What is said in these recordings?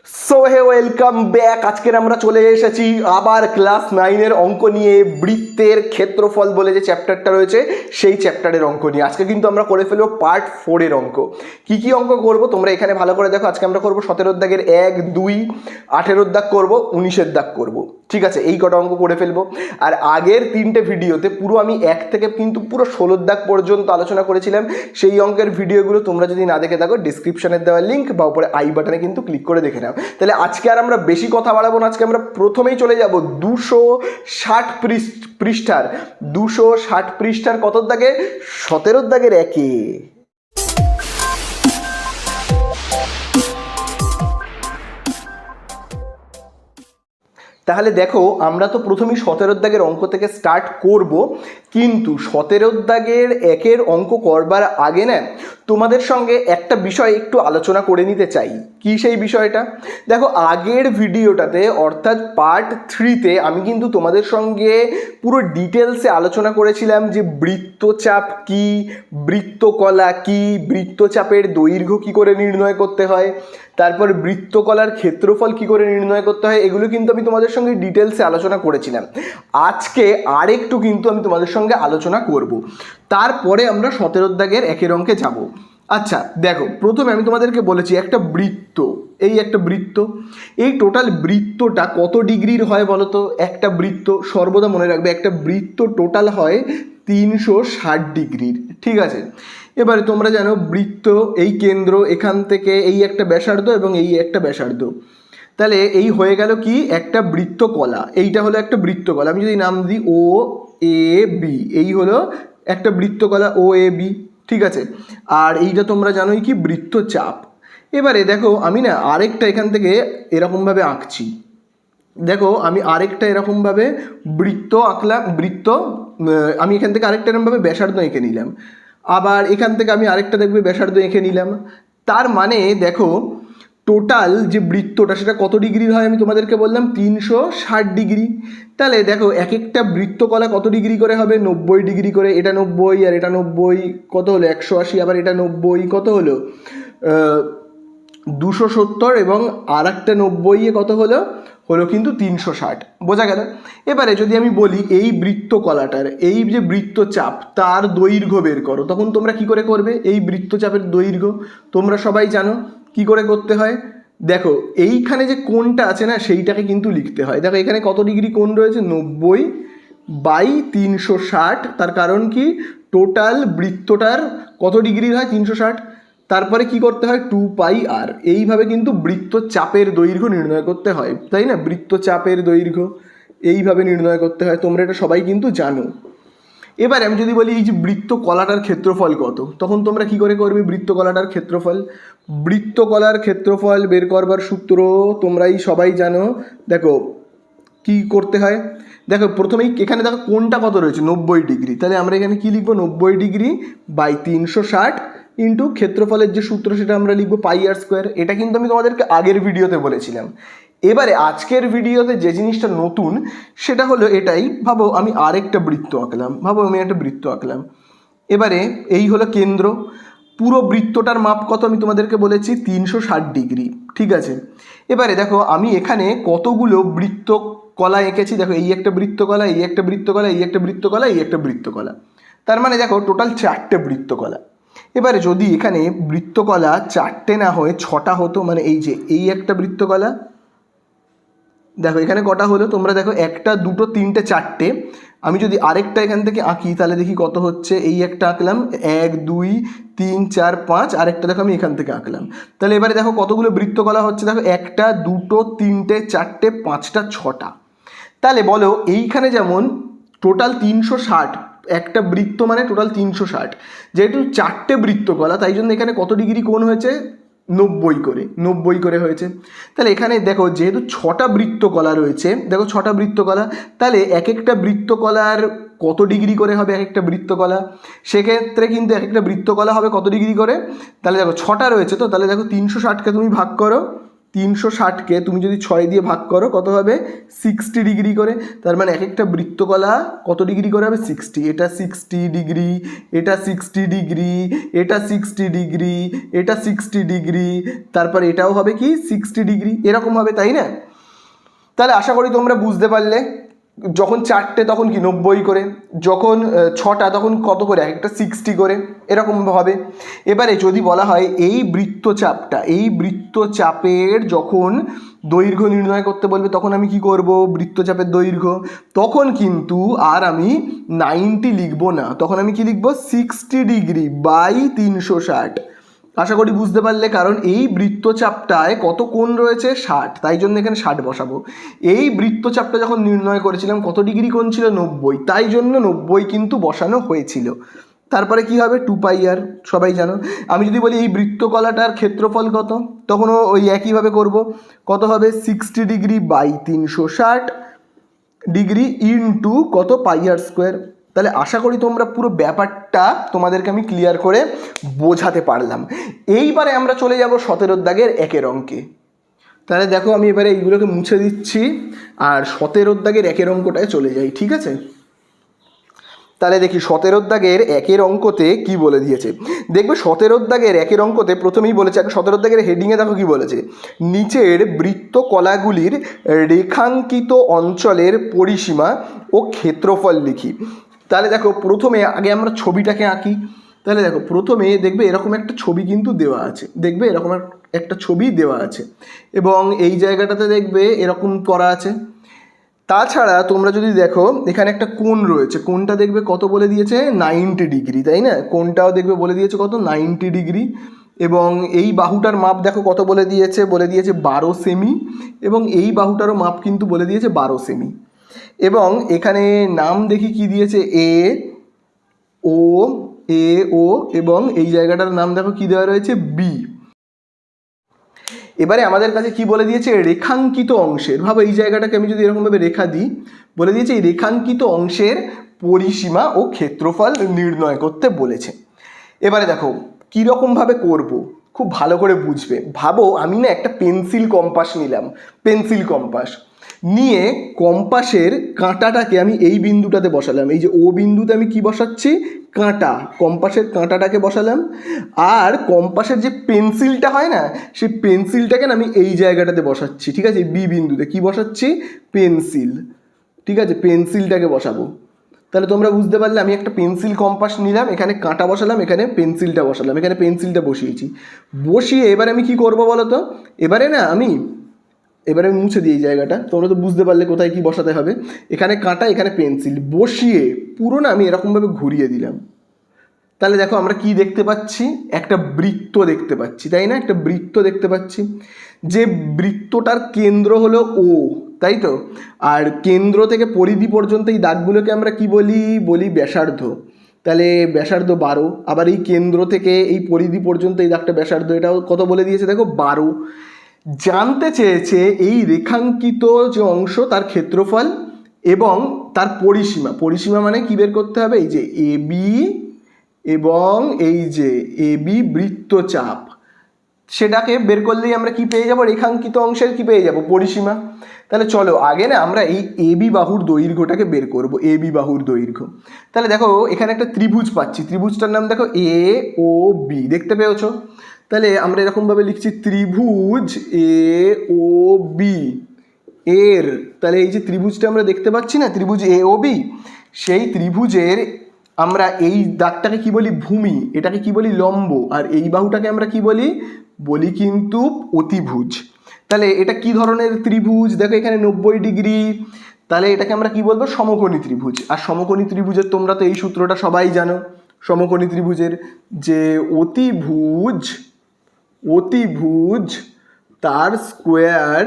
So hey welcome back. আজকের আমরা চলে এসেছি আবার ক্লাস 9-এর অঙ্ক নিয়ে। বৃত্তের ক্ষেত্রফল বলে যে চ্যাপ্টারটা রয়েছে সেই চ্যাপ্টারের অঙ্ক নিয়ে আজকে কিন্তু আমরা করে ফেলবো পার্ট 4-এর অঙ্ক। কি কি অঙ্ক করব তোমরা এখানে ভালো করে দেখো। আজকে আমরা করবো 17 দাগের 1, 2, 18 দাগ করবো, 19 দাগ করবো। ঠিক আছে, এই কটা অঙ্ক করে ফেলবো। আর আগের 3টে ভিডিওতে পুরো আমি 1 থেকে কিন্তু পুরো 16 দাগ পর্যন্ত আলোচনা করেছিলাম। সেই অঙ্কের ভিডিওগুলো তোমরা যদি না দেখে থাকো ডিসক্রিপশনের দেওয়া লিঙ্ক বা উপরে আই বাটনে কিন্তু ক্লিক করে দেখে নাও। তাহলে আজকে আর আমরা বেশি কথা বাড়াবো না। আজকে আমরা প্রথমেই চলে যাব 260 পৃষ্ঠার 260 পৃষ্ঠার কত দাগে? 17 দাগের 1-এ। তাহলে দেখো, আমরা তো প্রথমেই 17 দাগের অঙ্ক থেকে স্টার্ট করব, কিন্তু 17 দাগের 1-এর অঙ্ক করবার আগে না তোমাদের সঙ্গে একটা বিষয় একটু আলোচনা করে নিতে চাই। কি সেই বিষয়টা? দেখো, আগের ভিডিওটাতে অর্থাৎ পার্ট 3-তে আমি কিন্তু তোমাদের সঙ্গে পুরো ডিটেলসে আলোচনা করেছিলাম যে বৃত্তচাপ কি, বৃত্তকলা কি, বৃত্তচাপের দৈর্ঘ্য কি করে নির্ণয় করতে হয়, তারপর বৃত্তকলার ক্ষেত্রফল কি করে নির্ণয় করতে হয়, এগুলো কিন্তু আমি তোমাদের সঙ্গে ডিটেলসে আলোচনা করেছিলাম। আজকে আরেকটু কিন্তু আমি তোমাদের সঙ্গে আলোচনা করব, তারপরে আমরা 17 দাগের 1-এর অঙ্কে যাব। আচ্ছা দেখো, প্রথমে আমি তোমাদেরকে বলেছি একটা বৃত্ত, এই একটা বৃত্ত, এই টোটাল বৃত্তটা কত ডিগ্রির হয় বলো তো? একটা বৃত্ত সর্বদা মনে রাখবে, একটা বৃত্ত টোটাল হয় 360 ডিগ্রির। ঠিক আছে, এবারে তোমরা জানো বৃত্ত এই কেন্দ্র, এখান থেকে এই একটা ব্যাসার্ধ এবং এই একটা ব্যাসার্ধ, তাহলে এই হয়ে গেল কি একটা বৃত্তকলা। এইটা হলো একটা বৃত্তকলা। আমি যদি নাম দিই ও এ বি, এই হলো একটা বৃত্তকলা ও এ বি। ঠিক আছে, আর এইটা তোমরা জানোই কি বৃত্তচাপ। এবারে দেখো, আমি না আরেকটা এখান থেকে এরকমভাবে আঁকছি। দেখো, আমি আরেকটা এরকমভাবে বৃত্ত আঁকলাম, বৃত্ত আমি এখান থেকে আরেকটা এরকমভাবে ব্যাসার্ধ এঁকে নিলাম, আবার এখান থেকে আমি আরেকটা দেখবে ব্যাসার্ধ এঁকে নিলাম। তার মানে দেখো, টোটাল যে বৃত্তটা সেটা কত ডিগ্রির হয় আমি তোমাদেরকে বললাম 360 ডিগ্রি। তাহলে দেখো, এক একটা বৃত্তকলা কত ডিগ্রি করে হবে? 90 ডিগ্রি করে। এটা 90 আর এটা 90, কত হলো? 180। আবার এটা 90, কত হলো? 270। এবং আর একটা 90 কত হলো? হলো কিন্তু 360। বোঝা গেল? এবারে যদি আমি বলি এই বৃত্তকলাটার এই যে বৃত্তচাপ তার দৈর্ঘ্য বের করো, তখন তোমরা কি করে করবে? এই বৃত্তচাপের দৈর্ঘ্য তোমরা সবাই জানো কি করে করতে হয়। দেখো, এইখানে যে কোণটা আছে না সেইটাকে কিন্তু লিখতে হয়। দেখো, এখানে কত ডিগ্রি কোণ রয়েছে? 90/360। তার কারণ কি, টোটাল বৃত্তটার কত ডিগ্রির হয়? 360। তারপরে কি করতে হয়? 2πr। এইভাবে কিন্তু বৃত্তচাপের দৈর্ঘ্য নির্ণয় করতে হয়, তাই না? বৃত্তচাপের দৈর্ঘ্য এইভাবে নির্ণয় করতে হয়, তোমরা এটা সবাই কিন্তু জানো। এবারে আমি যদি বলি এই যে বৃত্তকলাটার ক্ষেত্রফল কত, তখন তোমরা কি করে করবে? বৃত্তকলাটার ক্ষেত্রফল, বৃত্তকলার ক্ষেত্রফল বের করবার সূত্র তোমরাই সবাই জানো। দেখো কি করতে হয়। দেখো, প্রথমেই এখানে দেখো কোণটা কত রয়েছে? 90 ডিগ্রি। তাহলে আমরা এখানে কি লিখবো? 90/360 ইন্টু ক্ষেত্রফলের যে সূত্র সেটা আমরা লিখবো πr²। এটা কিন্তু আমি তোমাদেরকে আগের ভিডিওতে বলেছিলাম। এবারে আজকের ভিডিওতে যে জিনিসটা নতুন সেটা হলো এটাই। ভাবো আমি আরেকটা বৃত্ত আঁকলাম, ভাবো আমি একটা বৃত্ত আঁকলাম। এবারে এই হলো কেন্দ্র, পুরো বৃত্তটার মাপ কত আমি তোমাদেরকে বলেছি? 360 ডিগ্রি। ঠিক আছে, এবারে দেখো আমি এখানে কতগুলো বৃত্তকলা এঁকেছি। দেখো, এই একটা বৃত্তকলা, এই একটা বৃত্তকলা, এই একটা বৃত্তকলা, এই একটা বৃত্তকলা। তার মানে দেখো টোটাল 4টে বৃত্তকলা। এবারে যদি এখানে বৃত্তকলা 4টে না হয়ে 6টা হতো, মানে এই যে এই একটা বৃত্তকলা, দেখো এখানে কটা হলো তোমরা দেখো, 1, 2, 3, 4টে। আমি যদি আরেকটা এখান থেকে আঁকি তাহলে দেখি কত হচ্ছে। এই একটা আঁকলাম, 1, 2, 3, 4, 5। আরেকটা দেখো আমি এখান থেকে আঁকলাম। তাহলে এবারে দেখো কতগুলো বৃত্তকলা হচ্ছে। দেখো 1, 2, 3, 4, 5, 6টা। তাহলে বলো, এইখানে যেমন টোটাল 360, একটা বৃত্ত মানে টোটাল 360, যেহেতু 4টে বৃত্তকলা তাই জন্য এখানে কত ডিগ্রি কোণ হয়েছে? 90 করে হয়েছে। তাহলে এখানে দেখো যেহেতু 6টা বৃত্তকলা রয়েছে, দেখো 6টা বৃত্তকলা, তাহলে এক একটা বৃত্তকলার কত ডিগ্রি করে হবে? এক একটা বৃত্তকলা, সেক্ষেত্রে কিন্তু এক একটা বৃত্তকলা হবে কত ডিগ্রি করে? তাহলে দেখো 6টা রয়েছে, তো তাহলে দেখো 360কে তুমি ভাগ করো 360কে তুমি যদি 6 দিয়ে ভাগ করো কত হবে 60 ডিগ্রি করে। তার মানে এক একটা বৃত্তকলা কত ডিগ্রি করে হবে 60। এটা 60 ডিগ্রি, এটা 60 ডিগ্রি, এটা 60 ডিগ্রি, এটা 60 ডিগ্রি, তারপর এটাও হবে কি 60 ডিগ্রি, এরকম হবে, তাই না? তাহলে আশা করি তোমরা বুঝতে পারলে। যখন 4টে তখন কি 90 করে, যখন 6টা তখন কত করে, একটা 60 করে, এরকম হবে। এবারে যদি বলা হয় এই বৃত্তচাপটা, এই বৃত্তচাপের যখন দৈর্ঘ্য নির্ণয় করতে বলবে তখন আমি কি করব, বৃত্তচাপের দৈর্ঘ্য, তখন কিন্তু আর আমি 90 লিখবো না, তখন আমি কি লিখবো 60 ডিগ্রি বাই 360। আশা করি বুঝতে পারলে, কারণ এই বৃত্তচাপটায় কত কোণ রয়েছে 60, তাই জন্য এখানে 60 বসাবো। এই বৃত্তচাপটা যখন নির্ণয় করেছিলাম কত ডিগ্রি কোণ ছিল 90, তাই জন্য 90 কিন্তু বসানো হয়েছিল। তারপরে কি হবে 2πr, সবাই জানো। আমি যদি বলি এই বৃত্তকলাটার ক্ষেত্রফল কত, তখনও ওই একইভাবে করব, কত হবে 60 ডিগ্রি বাই 360 ডিগ্রি ইনটু কত πr²। তাহলে আশা করি তোমরা পুরো ব্যাপারটা তোমাদেরকে আমি ক্লিয়ার করে বোঝাতে পারলাম। এইবারে আমরা চলে যাব 17 দাগের 1 অঙ্কে। তাহলে দেখো আমি এবারে এইগুলোকে মুছে দিচ্ছি আর 17 দাগের 1 অঙ্কটায় চলে যাই, ঠিক আছে? তাহলে দেখি 17 দাগের 1 অঙ্কতে কি বলে দিয়েছে। দেখবে 17 দাগের 1 অঙ্কতে প্রথমেই বলেছে, 17 দাগের হেডিংয়ে দেখো কি বলেছে, নিচের বৃত্তকলাগুলির রেখাঙ্কিত অঞ্চলের পরিসীমা ও ক্ষেত্রফল লিখি। তাহলে দেখো প্রথমে আগে আমরা ছবিটাকে আঁকি। তাহলে দেখো প্রথমে দেখবে এরকম একটা ছবি কিন্তু দেওয়া আছে, দেখবে এরকম একটা ছবি দেওয়া আছে এবং এই জায়গাটাতে দেখবে এরকম করা আছে। তাছাড়া তোমরা যদি দেখো এখানে একটা কোণ রয়েছে, কোণটা দেখবে কত বলে দিয়েছে 90 ডিগ্রি, তাই না? কোণটাও দেখবে বলে দিয়েছে কত 90 ডিগ্রি। এবং এই বাহুটার মাপ দেখো কত বলে দিয়েছে, 12 সেমি, এবং এই বাহুটারও মাপ কিন্তু বলে দিয়েছে 12 সেমি। এবং এখানে নাম দেখি কি দিয়েছে, এ ও, এবং এই জায়গাটার নাম দেখো কি দেওয়া রয়েছে বি। এবারে আমাদের কাছে কি বলে দিয়েছে, রেখাঙ্কিত অংশের, ভাবো এই জায়গাটাকে আমি যদি এরকমভাবে রেখা দিই, বলে দিয়েছে এই রেখাঙ্কিত অংশের পরিসীমা ও ক্ষেত্রফল নির্ণয় করতে বলেছে। এবারে দেখো কীরকমভাবে করব, খুব ভালো করে বুঝবে। ভাবো আমি না একটা পেন্সিল কম্পাস নিলাম, পেন্সিল কম্পাস নিয়ে কম্পাসের কাঁটাটাকে আমি এই বিন্দুটাতে বসালাম, এই যে ও বিন্দুতে আমি কি বসাচ্ছি, কাঁটা, কম্পাসের কাঁটাটাকে বসালাম। আর কম্পাসের যে পেন্সিলটা হয় না, সেই পেন্সিলটাকে না আমি এই জায়গাটাতে বসাচ্ছি, ঠিক আছে? বি বিন্দুতে কি বসাচ্ছি, পেন্সিল, ঠিক আছে? পেন্সিলটাকে বসাবো। তাহলে তোমরা বুঝতে পারলে আমি একটা পেন্সিল কম্পাস নিলাম, এখানে কাঁটা বসালাম, এখানে পেন্সিলটা বসালাম, এখানে পেন্সিলটা বসিয়েছি। বসিয়ে এবারে আমি কি করব বলো তো, এবারে আমি মুছে দিই এই জায়গাটা, তোমরা তো বুঝতে পারলে কোথায় কি বসাতে হবে। এখানে কাঁটা, এখানে পেন্সিল বসিয়ে পুরো না আমি এরকমভাবে ঘুরিয়ে দিলাম। তাহলে দেখো আমরা কি দেখতে পাচ্ছি, একটা বৃত্ত দেখতে পাচ্ছি, তাই না? একটা বৃত্ত দেখতে পাচ্ছি, যে বৃত্তটার কেন্দ্র হলো ও, তাই তো? আর কেন্দ্র থেকে পরিধি পর্যন্ত এই দাগগুলোকে আমরা কি বলি ব্যাসার্ধ। তাহলে ব্যাসার্ধ 12, আবার এই কেন্দ্র থেকে এই পরিধি পর্যন্ত এই দাগটা ব্যাসার্ধ, এটাও কত বলে দিয়েছে দেখো 12। জানতে চেয়েছে এই রেখাঙ্কিত যে অংশ তার ক্ষেত্রফল এবং তার পরিসীমা। পরিসীমা মানে কি বের করতে হবে, এই যে এ বি এবং এই যে এ বি বৃত্তচাপ, সেটাকে বের করলেই আমরা কি পেয়ে যাব, রেখাঙ্কিত অংশের কি পেয়ে যাব, পরিসীমা। তাহলে চলো আগে না আমরা এই এ বি বাহুর দৈর্ঘ্যটাকে বের করব, এ বি বাহুর দৈর্ঘ্য। তাহলে দেখো এখানে একটা ত্রিভুজ পাচ্ছি, ত্রিভুজটার নাম দেখো এ ও বি, দেখতে পেয়েছো? তাহলে আমরা এরকমভাবে লিখছি ত্রিভুজ এ ও বি এর, তাহলে এই যে ত্রিভুজটা আমরা দেখতে পাচ্ছি না, ত্রিভুজ এ ও বি, সেই ত্রিভুজের আমরা এই দাগটাকে কি বলি, ভূমি, এটাকে কি বলি, লম্ব, আর এই বাহুটাকে আমরা কি বলি কিন্তু অতিভুজ। তাহলে এটা কি ধরনের ত্রিভুজ, দেখো এখানে 90 ডিগ্রি, তাহলে এটাকে আমরা কি বলবো, সমকোণী ত্রিভুজ। আর সমকোণী ত্রিভুজের তোমরা তো এই সূত্রটা সবাই জানো, সমকোণী ত্রিভুজের যে অতিভুজ তার স্কোয়ার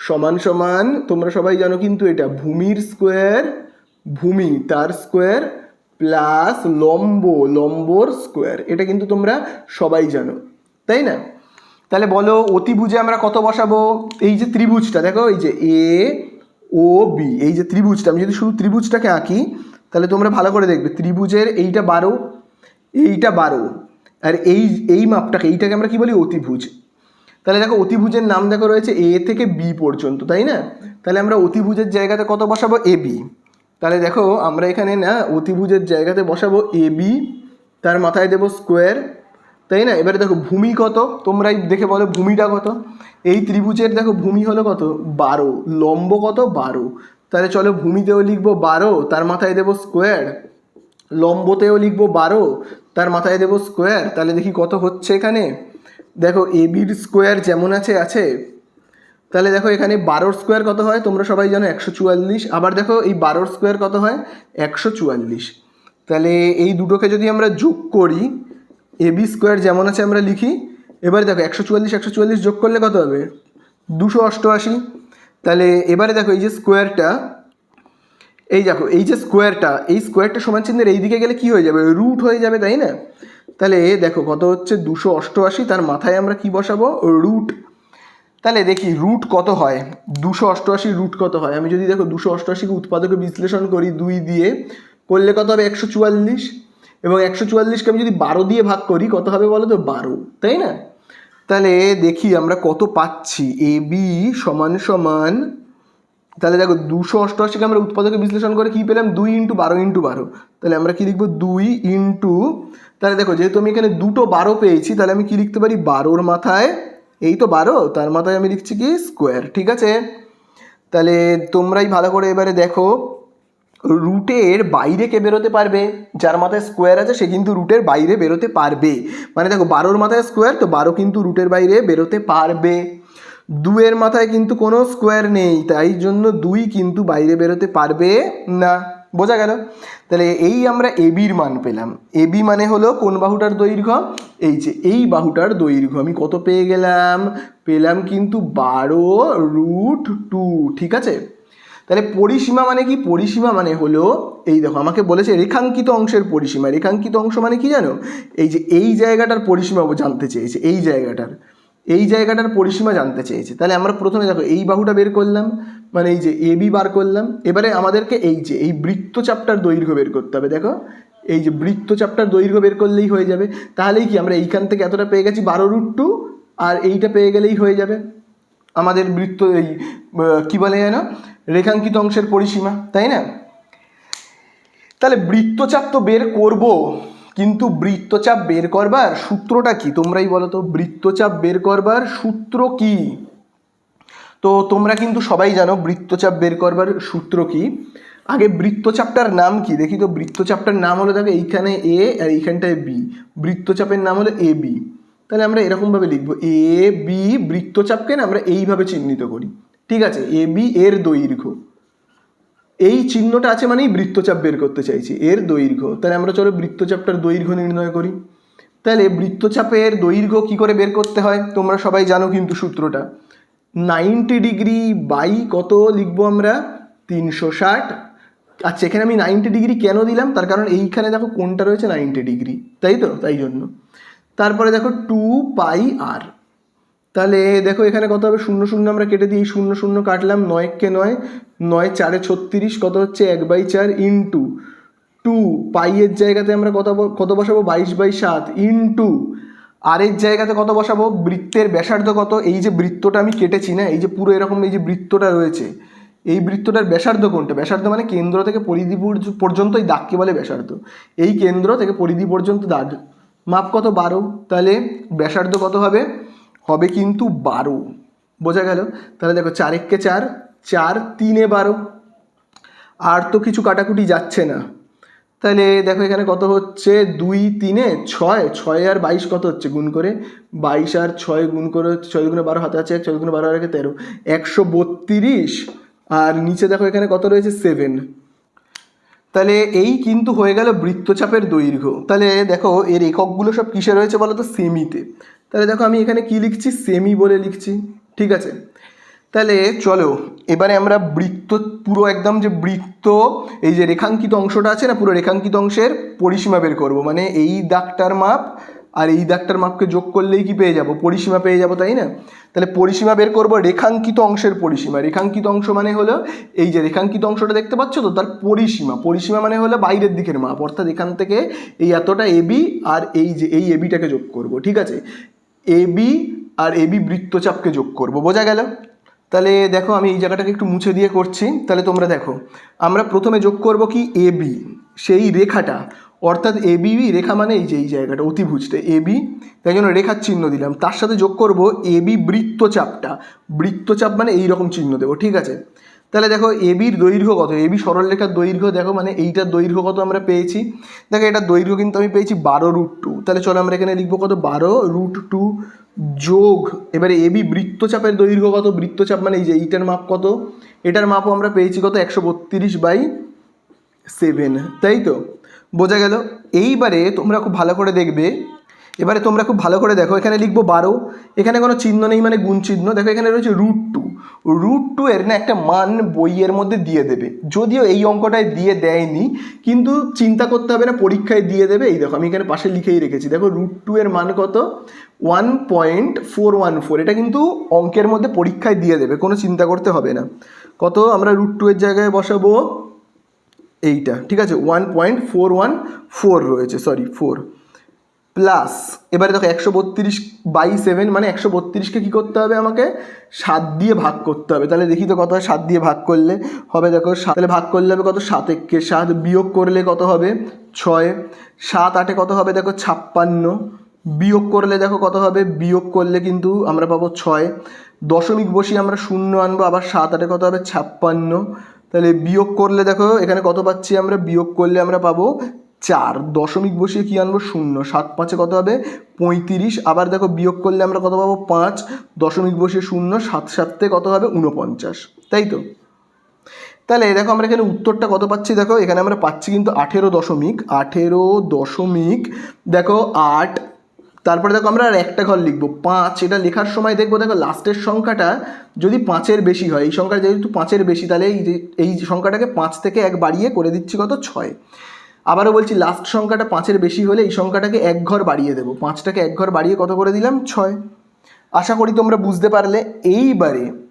সমান সমান, তোমরা সবাই জানো কিন্তু এটা ভূমির স্কোয়ার, ভূমি তার স্কোয়ার প্লাস লম্বর স্কোয়ার, এটা কিন্তু তোমরা সবাই জানো, তাই না? তাহলে বলো অতিভুজে আমরা কত বসাবো, এই যে ত্রিভুজটা দেখো, এই যে এ ও বি, এই যে ত্রিভুজটা, আমি যদি শুধু ত্রিভুজটাকে আঁকি তাহলে তোমরা ভালো করে দেখবে, ত্রিভুজের এইটা 12, এইটা 12, আর এই মাপটাকে, এইটাকে আমরা কি বলি, অতিভুজ। তাহলে দেখো অতিভুজের নাম দেখো রয়েছে এ থেকে বি পর্যন্ত, তাই না? তাহলে আমরা অতিভুজের জায়গাতে কত বসাবো? A B. তাহলে দেখো আমরা এখানে না অতিভুজের জায়গাতে বসাবো এ বি, তার মাথায় দেবো স্কোয়ার, তাই না? এবারে দেখো ভূমি কত, তোমরাই দেখে বলো ভূমিটা কত। এই ত্রিভুজের দেখো ভূমি হলো কত? 12, লম্ব কত? 12। তাহলে চলো ভূমিতেও লিখবো 12, তার মাথায় দেবো স্কোয়ার, লম্বতেও লিখবো 12, তার মাথায় দেবো স্কোয়ার। তাহলে দেখি কত হচ্ছে এখানে। দেখো এ বির স্কোয়ার যেমন আছে আছে, তাহলে দেখো এখানে 12 স্কোয়ার কত হয় তোমরা সবাই জানো? 144। আবার দেখো এই 12 স্কোয়ার কত হয়? 144। তাহলে এই দুটোকে যদি আমরা যোগ করি, এ বি স্কোয়ার যেমন আছে আমরা লিখি। এবারে দেখো 144 144 যোগ করলে কত হবে? 288। তাহলে এবারে দেখো এই যে স্কোয়ারটা, এই দেখো এই যে স্কোয়ারটা, এই স্কোয়ারটা সমান চিহ্নের এই দিকে গেলে কি হয়ে যাবে? রুট হয়ে যাবে, তাই না? তাহলে দেখো কত হচ্ছে? 288, তার মাথায় আমরা কি বসাবো? রুট। তাহলে দেখি রুট কত হয়, 288 রুট কত হয়। আমি যদি দেখো 288কে উৎপাদকে বিশ্লেষণ করি 2 দিয়ে, করলে কত হবে? 144। এবং 144কে আমি যদি 12 দিয়ে ভাগ করি কত হবে বলো তো? 12, তাই না? তাহলে দেখি আমরা কত পাচ্ছি। এ বি সমান সমান, তাহলে দেখো 288কে আমরা উৎপাদকে বিশ্লেষণ করে কি পেলাম? 2 × 12 × 12। তাহলে আমরা কি লিখবো? 2 ইন্টু, তাহলে দেখো যেহেতু আমি এখানে দুটো 12 পেয়েছি, তাহলে আমি কি লিখতে পারি? 12-র মাথায়, এই তো 12, তার মাথায় আমি লিখছি কি? স্কোয়ার। ঠিক আছে? তাহলে তোমরাই ভালো করে এবারে দেখো, রুটের বাইরে কে বেরোতে পারবে? যার মাথায় স্কোয়ার আছে সে কিন্তু রুটের বাইরে বেরোতে পারবে। মানে দেখো 12-র মাথায় স্কোয়ার, তো 12 কিন্তু রুটের বাইরে বেরোতে পারবে। 2-এর মাথায় কিন্তু কোনো স্কোয়ার নেই, তাই জন্য 2 কিন্তু বাইরে বেরোতে পারবে না। বোঝা গেল? তাহলে এই আমরা এ বির মান পেলাম। এ বি মানে হলো কোন বাহুটার দৈর্ঘ্য? এই যে এই বাহুটার দৈর্ঘ্য আমি কত পেয়ে গেলাম? পেলাম কিন্তু 12√2। ঠিক আছে? তাহলে পরিসীমা মানে কি? পরিসীমা মানে হলো, এই দেখো আমাকে বলেছে রেখাঙ্কিত অংশের পরিসীমা। রেখাঙ্কিত অংশ মানে কি জানো? এই যে এই জায়গাটার পরিসীমা জানতে চেয়েছে, এই জায়গাটার পরিসীমা জানতে চেয়েছে। তাহলে আমরা প্রথমে দেখো এই বাহুটা বের করলাম, মানে এই যে এ বি বার করলাম। এবারে আমাদেরকে এই যে এই বৃত্তচাপটার দৈর্ঘ্য বের করতে হবে। দেখো এই যে বৃত্তচাপটার দৈর্ঘ্য বের করলেই হয়ে যাবে। তাহলেই কি আমরা এইখান থেকে এতটা পেয়ে গেছি 12√2, আর এইটা পেয়ে গেলেই হয়ে যাবে আমাদের বৃত্ত, এই কী বলে যেন, রেখাঙ্কিত অংশের পরিসীমা, তাই না? তাহলে বৃত্তচাপ তো বের করব, কিন্তু বৃত্তচাপ বের করবার সূত্রটা কি তোমরাই বলো তো? বৃত্তচাপ বের করবার সূত্র কি? তো তোমরা কিন্তু সবাই জানো বৃত্তচাপ বের করবার সূত্র কি। আগে বৃত্তচাপটার নাম কি দেখি তো। বৃত্তচাপটার নাম হলো, দেখো এইখানে এ আর এইখানটায় বি, বৃত্তচাপের নাম হলো এ বি। তাহলে আমরা এরকমভাবে লিখবো, এ বি বৃত্তচাপকে না আমরা এইভাবে চিহ্নিত করি। ঠিক আছে? এ বি এর দৈর্ঘ্য, এই চিহ্নটা আছে মানেই বৃত্তচাপ বের করতে চাইছি, এর দৈর্ঘ্য। তাহলে আমরা চলো বৃত্তচাপটার দৈর্ঘ্য নির্ণয় করি। তাহলে বৃত্তচাপের দৈর্ঘ্য কি করে বের করতে হয় তোমরা সবাই জানো কিন্তু সূত্রটা। 90 ডিগ্রি বাই কত লিখবো আমরা? 360। আচ্ছা, এখানে আমি 90 ডিগ্রি কেন দিলাম? তার কারণ এইখানে দেখো কোনটা রয়েছে? 90 ডিগ্রি, তাই তো? তাই জন্য। তারপরে দেখো 2πr। তাহলে দেখো এখানে কত হবে? 0 0 আমরা কেটে দিই, 0 0 কাটলাম, 9 কে 9, 9 4 36, কত হচ্ছে? 1/4 ইন্টু 2 পাই এর জায়গাতে আমরা কত বসাবো? 22/7 ইন্টু আর এর জায়গাতে কত বসাবো? বৃত্তের ব্যাসার্ধ কত? এই যে বৃত্তটা আমি কেটেছি না, এই যে পুরো এরকম এই যে বৃত্তটা রয়েছে, এই বৃত্তটার ব্যাসার্ধ কোনটা? ব্যাসার্ধ মানে কেন্দ্র থেকে পরিধি পর্যন্ত এই দাগকে বলে ব্যাসার্ধ। এই কেন্দ্র থেকে পরিধি পর্যন্ত দাগ, মাপ কত? 12। তাহলে ব্যাসার্ধ কত হবে? হবে কিন্তু 12। বোঝা গেল? তাহলে দেখো 4 × 4, 4 3 12, আর তো কিছু কাটাকুটি যাচ্ছে না। তাহলে দেখো এখানে কত হচ্ছে? 2 3 6, 6 আর 22 কত হচ্ছে? গুণ করে 22 আর 6 গুণ করে হচ্ছে 6 × 12 হাতে আছে 1, 6 × 12 আর 13, 132। আর নিচে দেখো এখানে কত রয়েছে? 7। তাহলে এই কিন্তু হয়ে গেল বৃত্তচাপের দৈর্ঘ্য। তাহলে দেখো এর এককগুলো সব কিসে রয়েছে বলো তো? সেমিতে। তাহলে দেখো আমি এখানে কি লিখছি? সেমি বলে লিখছি। ঠিক আছে? তাহলে চলো এবারে আমরা বৃত্ত, পুরো একদম যে বৃত্ত, এই যে রেখাঙ্কিত অংশটা আছে না, পুরো রেখাঙ্কিত অংশের পরিসীমা বের করব। মানে এই দাগটার মাপ আর এই দাগটার মাপকে যোগ করলেই কি পেয়ে যাব? পরিসীমা পেয়ে যাব, তাই না? তাহলে পরিসীমা বের করব রেখাঙ্কিত অংশের পরিসীমা। রেখাঙ্কিত অংশ মানে হলো এই যে রেখাঙ্কিত অংশটা দেখতে পাচ্ছ তো, তার পরিসীমা। পরিসীমা মানে হলো বাইরের দিকের মাপ, অর্থাৎ এখান থেকে এই এতটা এবি আর এই যে এই এবিটাকে যোগ করব। ঠিক আছে? এবি আর এবি বৃত্তচাপকে যোগ করব, বোঝা গেল? তাহলে দেখো আমি এই জায়গাটাকে একটু মুছে দিয়ে করছি। তাহলে তোমরা দেখো, আমরা প্রথমে যোগ করব কি এবি, সেই রেখাটা, অর্থাৎ এবি রেখা মানে এই যে এই জায়গাটা অতিভুজটা এবি, তাই জন্য রেখার চিহ্ন দিলাম। তার সাথে যোগ করব এবি বৃত্তচাপটা, বৃত্তচাপ মানে এই রকম চিহ্ন দেবো, ঠিক আছে? তাহলে দেখো এবির দৈর্ঘ্য কত, এবি সরলরেখার দৈর্ঘ্য দেখো, মানে এইটার দৈর্ঘ্য কত আমরা পেয়েছি, দেখো এটার দৈর্ঘ্য কিন্তু আমি পেয়েছি 12√2। তাহলে চলো আমরা এখানে লিখবো কত, 12√2 যোগ, এবারে এবি বৃত্তচাপের দৈর্ঘ্য কত, বৃত্তচাপ মানে এই যে এইটার মাপ কত, এটার মাপও আমরা পেয়েছি কত, 132/7, তাই তো? বোঝা গেল? এইবারে তোমরা খুব ভালো করে দেখবে, এবারে তোমরা খুব ভালো করে দেখো, এখানে লিখবো 12, এখানে কোনো চিহ্ন নেই মানে গুণ চিহ্ন, দেখো এখানে রয়েছে √2, √2 এর না একটা মান বইয়ের মধ্যে দিয়ে দেবে, যদিও এই অঙ্কটায় দিয়ে দেয়নি, কিন্তু চিন্তা করতে হবে না, পরীক্ষায় দিয়ে দেবে। এই দেখো আমি এখানে পাশে লিখেই রেখেছি, দেখো √2 এর মান কত, 1.414, এটা কিন্তু অঙ্কের মধ্যে পরীক্ষায় দিয়ে দেবে, কোনো চিন্তা করতে হবে না। কত, আমরা √2 এর জায়গায় বসাবো এইটা, ঠিক আছে? 1.414 রয়েছে, সরি 4 প্লাস, এবারে দেখো 132/7 মানে 132কে কী করতে হবে আমাকে, 7 দিয়ে ভাগ করতে হবে। তাহলে দেখি তো কত হয় 7 দিয়ে ভাগ করলে হবে, দেখো তাহলে ভাগ করলে হবে কত, 7 একে 7, বিয়োগ করলে কত হবে 6, 7 8 কত হবে দেখো 56, বিয়োগ করলে দেখো কত হবে, বিয়োগ করলে কিন্তু আমরা পাবো 6, দশমিক বসিয়ে আমরা 0 আনবো, আবার 7 8 কত হবে 56, তাহলে বিয়োগ করলে দেখো এখানে কত পাচ্ছি আমরা, বিয়োগ করলে আমরা পাবো 4, দশমিক বসিয়ে কি আনবো 0, 7 5 কত হবে 35, আবার দেখো বিয়োগ করলে আমরা কত পাবো 5, দশমিক বসিয়ে 0, 7 7 কত হবে 49, তাই তো? তাহলে দেখো আমরা এখানে উত্তরটা কত পাচ্ছি, দেখো এখানে আমরা পাচ্ছি কিন্তু 18 দশমিক দেখো 8, তারপরে দেখো আমরা আর একটা ঘর লিখবো 5, এটা লেখার সময় দেখবো দেখো লাস্টের সংখ্যাটা যদি 5-এর বেশি হয়, এই সংখ্যা যেহেতু 5-এর বেশি, তাহলে এই সংখ্যাটাকে 5 থেকে 1 বাড়িয়ে করে দিচ্ছি কত 6, আবারও বলছি লাস্ট সংখ্যাটা 5-এর বেশি হলে এই সংখ্যাটাকে 1 ঘর বাড়িয়ে দেবো, 5টাকে 1 ঘর বাড়িয়ে কত করে দিলাম 6। আশা করি তোমরা বুঝতে পারলে।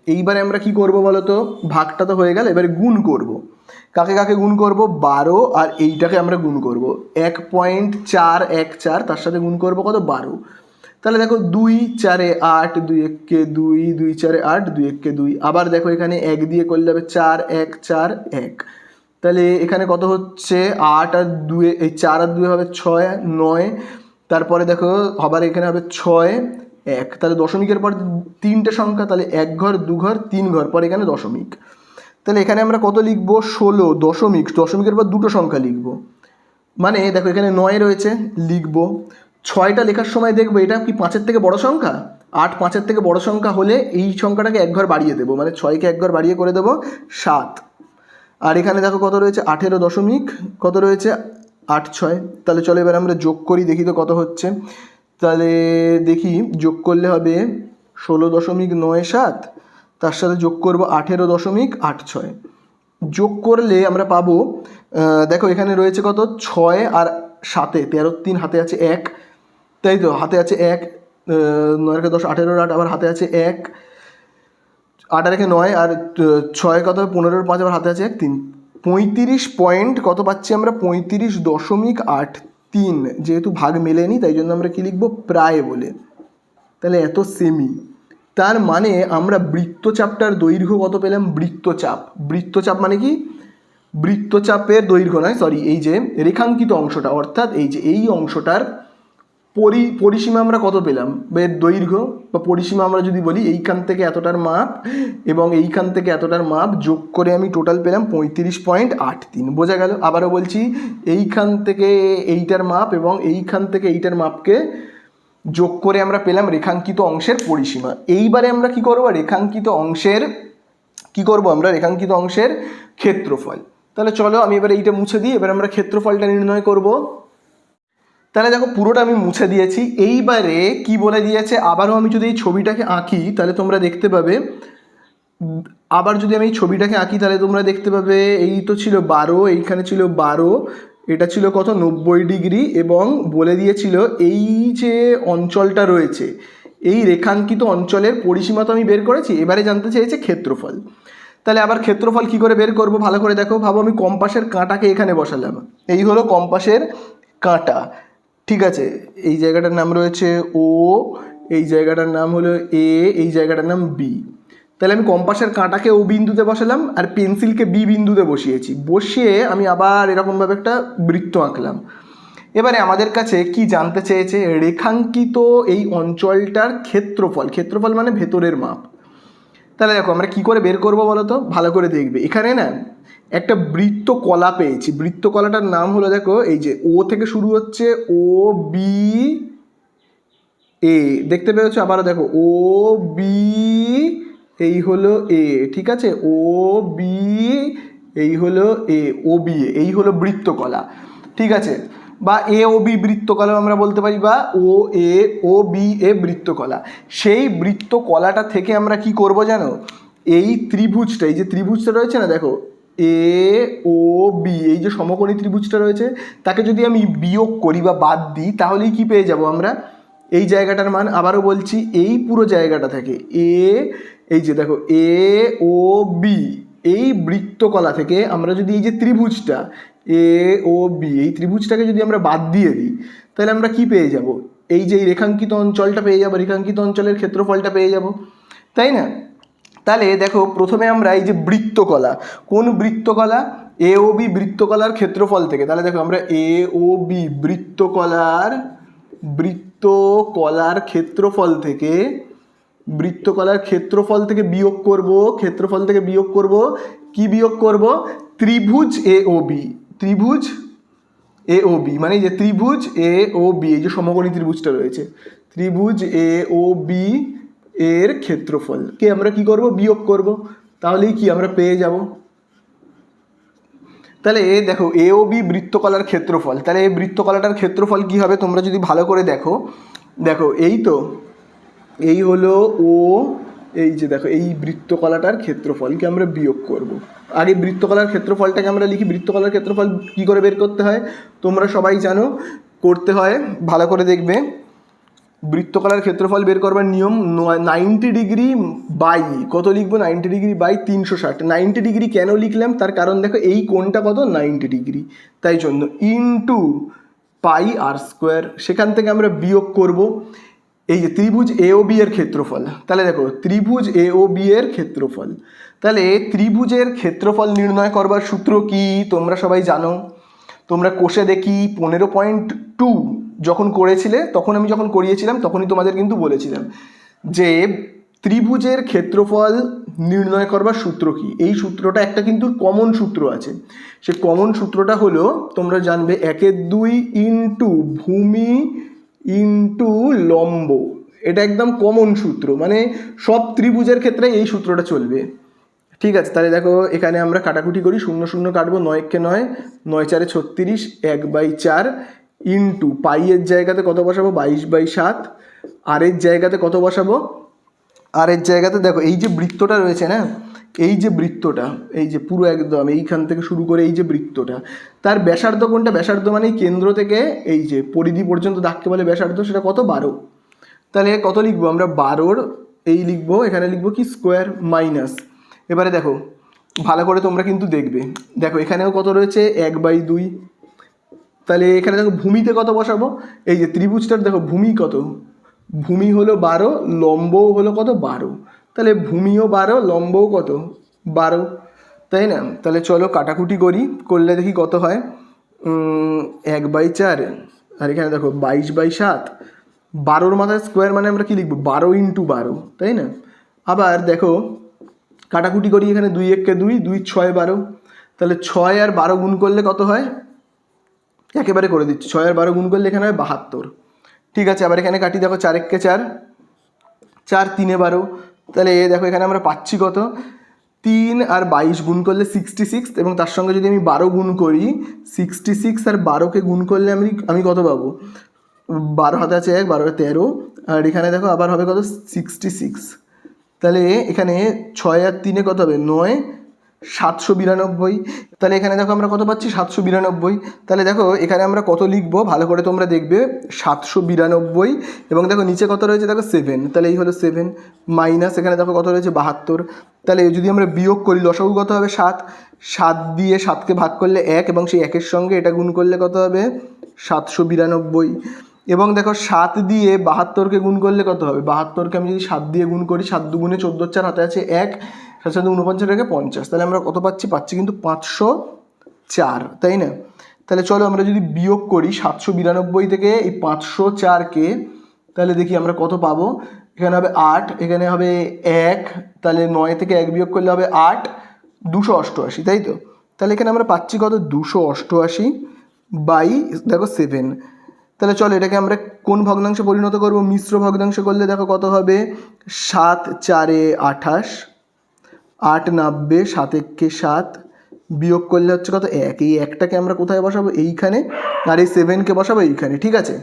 এইবারে আমরা কি করব বলো তো, ভাগটা তো হয়ে গেল, এবারে গুণ করব। কাকে কাকে গুণ করব, 12 আর এইটাকে আমরা গুণ করব, 1.414, তার সাথে গুণ করব কত 12, তাহলে দেখো 2 4 8, 2 1 2, 2 4 8, 2 1 2, আবার দেখো এখানে 1 দিয়ে করলে হবে 4 1 4 1, তাহলে এখানে কত হচ্ছে 8 আর 2, এই 4 আর 2 হবে 6 9, তারপরে দেখো আবার এখানে হবে 6 1, তাহলে দশমিকের পর 3টে সংখ্যা, তাহলে 1 ঘর 2 ঘর 3 ঘর পর এখানে দশমিক, তাহলে এখানে আমরা কত লিখবো 16, দশমিকের পর 2টো সংখ্যা লিখবো, মানে দেখো এখানে 9 রয়েছে, লিখবো 6টা লেখার সময় দেখবো এটা কি 5-এর থেকে বড় সংখ্যা, 8 5-এর থেকে বড় সংখ্যা হলে এই সংখ্যাটাকে 1 ঘর বাড়িয়ে দেবো, মানে 6কে 1 ঘর বাড়িয়ে করে দেবো 7, আর এখানে দেখো কত রয়েছে 18 দশমিক কত রয়েছে 86, তাহলে চলো এবার আমরা যোগ করি, দেখি তো কত হচ্ছে, তাহলে দেখি যোগ করলে হবে 16.97, তার সাথে যোগ করব 18.86, যোগ করলে আমরা পাবো, দেখো এখানে রয়েছে কত 6 আর 7, 13 3 হাতে আছে 1, তাই তো হাতে আছে 1, 9 10 18 8, আবার হাতে আছে 1, 8 রেখে 9 আর 6 কত 15 5, আবার হাতে আছে 1 3, 35 পয়েন্ট কত পাচ্ছি আমরা 35.83, যেহেতু ভাগ মেলেনি তাই জন্য আমরা কি লিখবো প্রায় বলে, তাহলে এত সেমি, তার মানে আমরা বৃত্তচাপটার দৈর্ঘ্য কত পেলাম, বৃত্তচাপ মানে কি, বৃত্তচাপের দৈর্ঘ্য নয়, সরি এই যে রেখাঙ্কিত অংশটা, অর্থাৎ এই যে এই অংশটার পরিসীমা আমরা কত পেলাম, এর দৈর্ঘ্য বা পরিসীমা আমরা যদি বলি, এইখান থেকে এতটার মাপ এবং এইখান থেকে এতটার মাপ যোগ করে আমি টোটাল পেলাম 35.83, বোঝা গেল? আবারও বলছি, এইখান থেকে এইটার মাপ এবং এইখান থেকে এইটার মাপকে যোগ করে আমরা পেলাম রেখাঙ্কিত অংশের পরিসীমা। এইবারে আমরা কি করব, রেখাঙ্কিত অংশের ক্ষেত্রফল। তাহলে চলো আমি এবার এইটা মুছে দিই, এবার আমরা ক্ষেত্রফলটা নির্ণয় করব। তাহলে দেখো পুরোটা আমি মুছে দিয়েছি, এইবারে কি বলে দিয়েছে, আবারও আমি যদি এই ছবিটাকে আঁকি তাহলে তোমরা দেখতে পাবে, তাহলে তোমরা দেখতে পাবে এই তো ছিল 12, এইখানে ছিল 12, এটা ছিল কত 90 ডিগ্রি, এবং বলে দিয়েছিল এই যে অঞ্চলটা রয়েছে এই রেখাঙ্কিত অঞ্চলের পরিসীমা তো আমি বের করেছি, এবারে জানতে চেয়েছে ক্ষেত্রফল। তাহলে আবার ক্ষেত্রফল কি করে বের করব, ভালো করে দেখো, ভাবো আমি কম্পাসের কাঁটাকে এখানে বসালাম, এই হলো কম্পাসের কাঁটা, ঠিক আছে, এই জায়গাটার নাম রয়েছে ও, এই জায়গাটার নাম হলো এ, এই জায়গাটার নাম বি। তাহলে আমি কম্পাসের কাঁটাকে ও বিন্দুতে বসালাম আর পেন্সিলকে বি বিন্দুতে বসিয়েছি, বসিয়ে আমি আবার এরকমভাবে একটা বৃত্ত আঁকলাম। এবারে আমাদের কাছে কি জানতে চেয়েছে, রেখাঙ্কিত এই অঞ্চলটার ক্ষেত্রফল। ক্ষেত্রফল মানে ভেতরের মাপ। তাহলে দেখো আমরা কি করে বের করবো বলো তো, ভালো করে দেখবে। এখানে না একটা বৃত্তকলা পেয়েছি, বৃত্তকলাটার নাম হলো দেখো এই যে ও থেকে শুরু হচ্ছে, ও বি এ, দেখতে পেয়েছো? আবারও দেখো ও বি, এই হলো এ, ঠিক আছে, ও বি, এই হলো এ, ও বি এ, এই হলো বৃত্তকলা, ঠিক আছে। বা এ ও বি বৃত্তকলা আমরা বলতে পারি, বা ও এ ও বি এ বৃত্তকলা। সেই বৃত্তকলাটা থেকে আমরা কি করব জানো, এই ত্রিভুজটা, এই যে ত্রিভুজটা রয়েছে না দেখো এ ও বি, এই যে সমকোণী ত্রিভুজটা রয়েছে, তাকে যদি আমি বিয়োগ করি বা বাদ দিই, তাহলেই কি পেয়ে যাব আমরা, এই জায়গাটার মান। আবারও বলছি, এই পুরো জায়গাটা থেকে এ, এই যে দেখো এ ও বি, এই বৃত্তকলা থেকে আমরা যদি এই যে ত্রিভুজটা এ ও বি, এই ত্রিভুজটাকে যদি আমরা বাদ দিয়ে দিই, তাহলে আমরা কি পেয়ে যাব, এই যে এই রেখাঙ্কিত অঞ্চলটা পেয়ে যাব, রেখাঙ্কিত অঞ্চলের ক্ষেত্রফলটা পেয়ে যাব, তাই না? তাহলে দেখো প্রথমে আমরা এই যে বৃত্তকলা, কোন বৃত্তকলা, এ ও বি বৃত্তকলার ক্ষেত্রফল থেকে, তাহলে দেখো আমরা এ ও বি বৃত্তকলার ক্ষেত্রফল থেকে, বৃত্তকলার ক্ষেত্রফল থেকে বিয়োগ করব, ক্ষেত্রফল থেকে বিয়োগ করব, কি বিয়োগ করব, ত্রিভুজ এ ও বি, ত্রিভুজ এ ও বি মানে যে ত্রিভুজ এ ও বি, এই যে সমকোণী ত্রিভুজটা রয়েছে, ত্রিভুজ এ ও বি এর ক্ষেত্রফলকে আমরা কি করব, বিয়োগ করব, তাহলেই কি আমরা পেয়ে যাব। তাহলে দেখো এ ও বি বৃত্তকলার ক্ষেত্রফল, তাহলে এই বৃত্তকলাটার ক্ষেত্রফল কি হবে তোমরা যদি ভালো করে দেখো, দেখো এই তো, এই হলো ও, এই যে দেখো এই বৃত্তকলাটার ক্ষেত্রফলকে আমরা বিয়োগ করব। আগে বৃত্তকলার ক্ষেত্রফলটাকে আমরা লিখি, বৃত্তকলার ক্ষেত্রফল কি করে বের করতে হয় তোমরা সবাই জানো, করতে হয় ভালো করে দেখবে। বৃত্তকলার ক্ষেত্রফল বের করবার নিয়ম, 90 ডিগ্রি বাই কত লিখবো, 90 ডিগ্রি বাই 360। 90 ডিগ্রি কেন লিখলাম, তার কারণ দেখো এই কোণটা কত, 90 ডিগ্রি, তাই জন্য ইনটু পাই আর স্কোয়ার, সেখান থেকে আমরা বিয়োগ করব এই যে ত্রিভুজ এ ও বি এর ক্ষেত্রফল। তাহলে দেখো ত্রিভুজ এ ও বি এর ক্ষেত্রফল, তাহলে ত্রিভুজের ক্ষেত্রফল নির্ণয় করবার সূত্র কি তোমরা সবাই জানো। তোমরা কোষে দেখি 15.2 যখন করেছিলে, তখন আমি যখন করিয়েছিলাম তখনই তোমাদের কিন্তু বলেছিলাম যে ত্রিভুজের ক্ষেত্রফল নির্ণয় করবার সূত্র কি। এই সূত্রটা একটা কিন্তু কমন সূত্র আছে, সে কমন সূত্রটা হলো তোমরা জানবে 1/2 ইন্টু ভূমি ইন্টু লম্ব। এটা একদম কমন সূত্র, মানে সব ত্রিভুজের ক্ষেত্রে এই সূত্রটা চলবে, ঠিক আছে। তাহলে দেখো এখানে আমরা কাটাকুটি করি, 0 0 কাটবো, 9 কে 9, 9 4 36, 1/4 ইন্টু পাই এর জায়গাতে কত বসাবো, 22/7, আর এর জায়গাতে কত বসাবো, আর এর জায়গাতে দেখো এই যে বৃত্তটা রয়েছে না, এই যে বৃত্তটা, এই যে পুরো একদম এইখান থেকে শুরু করে এই যে বৃত্তটা, তার ব্যাসার্ধ কোনটা, ব্যাসার্ধ মানে কেন্দ্র থেকে এই যে পরিধি পর্যন্ত দাগকে বলে ব্যাসার্ধ, সেটা কত, 12। তাহলে কত লিখবো আমরা, 12 এই লিখবো, এখানে লিখবো কি স্কোয়ার মাইনাস। এবারে দেখো ভালো করে তোমরা কিন্তু দেখবে, দেখো এখানেও কত রয়েছে, 1/2। তাহলে এখানে দেখো ভূমিতে কত বসাবো, এই যে ত্রিভুজটার দেখো ভূমি কত, ভূমি হলো 12, লম্বও হলো কত, 12। তাহলে ভূমিও 12, লম্বও কত, 12, তাই না? তাহলে চলো কাটাকুটি করি, করলে দেখি কত হয়। 1/4 আর এখানে দেখো 22/7, 12-র মাথায় স্কোয়ার মানে আমরা কি লিখবো, 12 ইন্টু 12, তাই না? আবার দেখো কাটাকুটি করি, এখানে 2 1 কে 2, 2 6 12, তাহলে 6 আর 12 গুণ করলে কত হয়, একেবারে করে দিচ্ছি, 6 আর 12 গুণ করলে এখানে হয় 72, ঠিক আছে। আবার এখানে কাটি, দেখো 4 1 কে 4, 4 3 12, তাহলে দেখো এখানে আমরা পাচ্ছি কত, 3 আর 22 গুণ করলে 66, এবং তার সঙ্গে যদি আমি 12 গুণ করি, 66 আর 12কে গুণ করলে আমি কত পাবো, 12 হাতে আছে 1, 12 13, আর এখানে দেখো আবার হবে কত, 66। তাহলে এখানে 6 আর 3 কত হবে, 9, 792। তাহলে এখানে দেখো আমরা কত পাচ্ছি, 792। তাহলে দেখো এখানে আমরা কত লিখবো ভালো করে তোমরা দেখবে, 792, এবং দেখো নিচে কত রয়েছে, দেখো 7, তাহলে এই হলো 7 মাইনাস এখানে দেখো কত রয়েছে, 72। তাহলে যদি আমরা বিয়োগ করি লসাগু কত হবে, 7, 7 দিয়ে 7কে ভাগ করলে 1, এবং সেই 1-এর সঙ্গে এটা গুণ করলে কত হবে, 792। এবং দেখো 7 দিয়ে 72কে গুণ করলে কত হবে, 72কে আমি যদি 7 দিয়ে গুণ করি, 7 দুগুণে 14, 4 হাতে আছে 1, 7 7 49 রেখে 50, তাহলে আমরা কত পাচ্ছি কিন্তু 504, তাই না? তাহলে চলো আমরা যদি বিয়োগ করি 792 থেকে এই 504কে, তাহলে দেখি আমরা কত পাবো। এখানে হবে 8, এখানে হবে 1, তাহলে 9 থেকে 1 বিয়োগ করলে হবে 8, 288, তাই তো? তাহলে এখানে আমরা পাচ্ছি কত, 288 বাই দেখো 7। তাহলে চলো এটাকে আমরা কোন ভগ্নাংশে পরিণত করব, মিশ্র ভগ্নাংশে করলে দেখো কত হবে, 7 4 28, 8 90, 7 1 7, বিয়োগ করলে হচ্ছে কত 1, এই 1টাকে আমরা কোথায় বসাবো, এইখানে, আর এই 7কে বসাবো এইখানে, ঠিক আছে?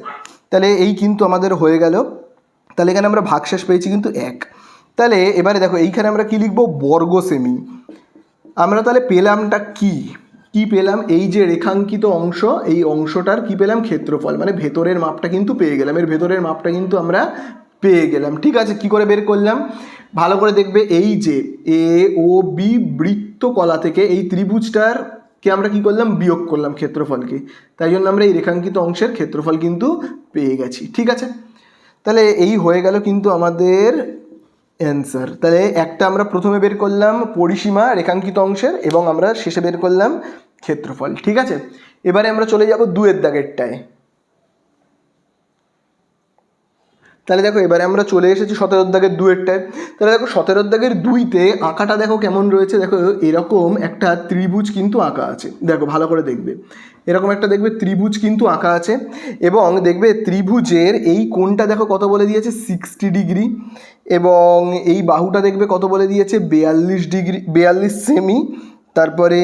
তাহলে এই কিন্তু আমাদের হয়ে গেল। তাহলে এখানে আমরা ভাগশেষ পেয়েছি কিন্তু 1। তাহলে এবারে দেখো এইখানে আমরা কি লিখবো, বর্গ সেমি। আমরা তাহলে পেলামটা কি পেলাম, এই যে রেখাঙ্কিত অংশ, এই অংশটার কি পেলাম, ক্ষেত্রফল, মানে ভেতরের মাপটা কিন্তু পেয়ে গেলাম, এর ভেতরের মাপটা কিন্তু আমরা পেয়ে গেলাম, ঠিক আছে? কি করে বের করলাম, ভালো করে দেখবে, এই যে এ ও বি বৃত্তকলা থেকে এই ত্রিভুজটার কে আমরা কি করলাম, বিয়োগ করলাম ক্ষেত্রফলকে, তাই জন্য আমরা এই রেখাঙ্কিত অংশের ক্ষেত্রফল কিন্তু পেয়ে গেছি, ঠিক আছে? তাহলে এই হয়ে গেল কিন্তু আমাদের অ্যান্সার। তাহলে একটা আমরা প্রথমে বের করলাম পরিসীমা রেখাঙ্কিত অংশের, এবং আমরা শেষে বের করলাম ক্ষেত্রফল, ঠিক আছে? এবারে আমরা চলে যাব 2 দাগেরটায়। তাহলে দেখো এবারে আমরা চলে এসেছি 17 দাগের 2টায়। তাহলে দেখো 17 দাগের 2তে আঁকাটা দেখো কেমন রয়েছে, দেখো এরকম একটা ত্রিভুজ কিন্তু আঁকা আছে, দেখো ভালো করে দেখবে, এরকম একটা দেখবে ত্রিভুজ কিন্তু আঁকা আছে, এবং দেখবে ত্রিভুজের এই কোণটা দেখো কত বলে দিয়েছে, 60 ডিগ্রি, এবং এই বাহুটা দেখবে কত বলে দিয়েছে, 42 ডিগ্রি, 42 সেমি। তারপরে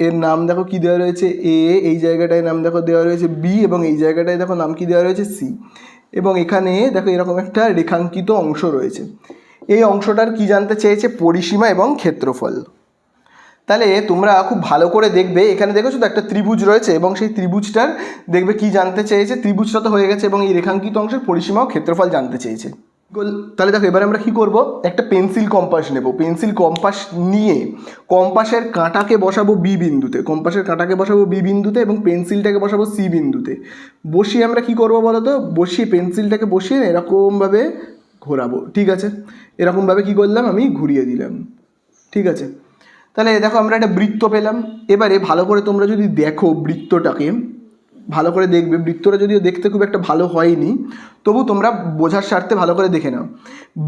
এর নাম দেখো কি দেওয়া রয়েছে, এ, এই জায়গাটায় নাম দেখো দেওয়া রয়েছে বি, এবং এই জায়গাটায় দেখো নাম কি দেওয়া রয়েছে, সি। এবং এখানে দেখো এরকম একটা রেখাঙ্কিত অংশ রয়েছে, এই অংশটার কি জানতে চেয়েছে, পরিসীমা এবং ক্ষেত্রফল। তাহলে তোমরা খুব ভালো করে দেখবে, এখানে দেখেছো তো একটা ত্রিভুজ রয়েছে, এবং সেই ত্রিভুজটার দেখবে কি জানতে চেয়েছে, ত্রিভুজটা তো হয়ে গেছে, এবং এই রেখাঙ্কিত অংশের পরিসীমা ও ক্ষেত্রফল জানতে চেয়েছে। তাহলে দেখো এবারে আমরা কি করব, একটা পেন্সিল কম্পাস নেব, পেন্সিল কম্পাস নিয়ে কম্পাসের কাঁটাকে বসাবো বি বিন্দুতে, কম্পাসের কাঁটাকে বসাবো বি বিন্দুতে, এবং পেন্সিলটাকে বসাবো সি বিন্দুতে। বসিয়ে আমরা কি করব বলো তো, বসিয়ে পেন্সিলটাকে বসিয়ে এরকমভাবে ঘোরাবো, ঠিক আছে? এরকমভাবে কি করলাম, আমি ঘুরিয়ে দিলাম, ঠিক আছে? তাহলে দেখো আমরা একটা বৃত্ত পেলাম। এবারে ভালো করে তোমরা যদি দেখো বৃত্তটাকে, ভালো করে দেখবে, বৃত্তটা যদিও দেখতে খুব একটা ভালো হয়নি, তবু তোমরা বোঝার স্বার্থে ভালো করে দেখে নাও।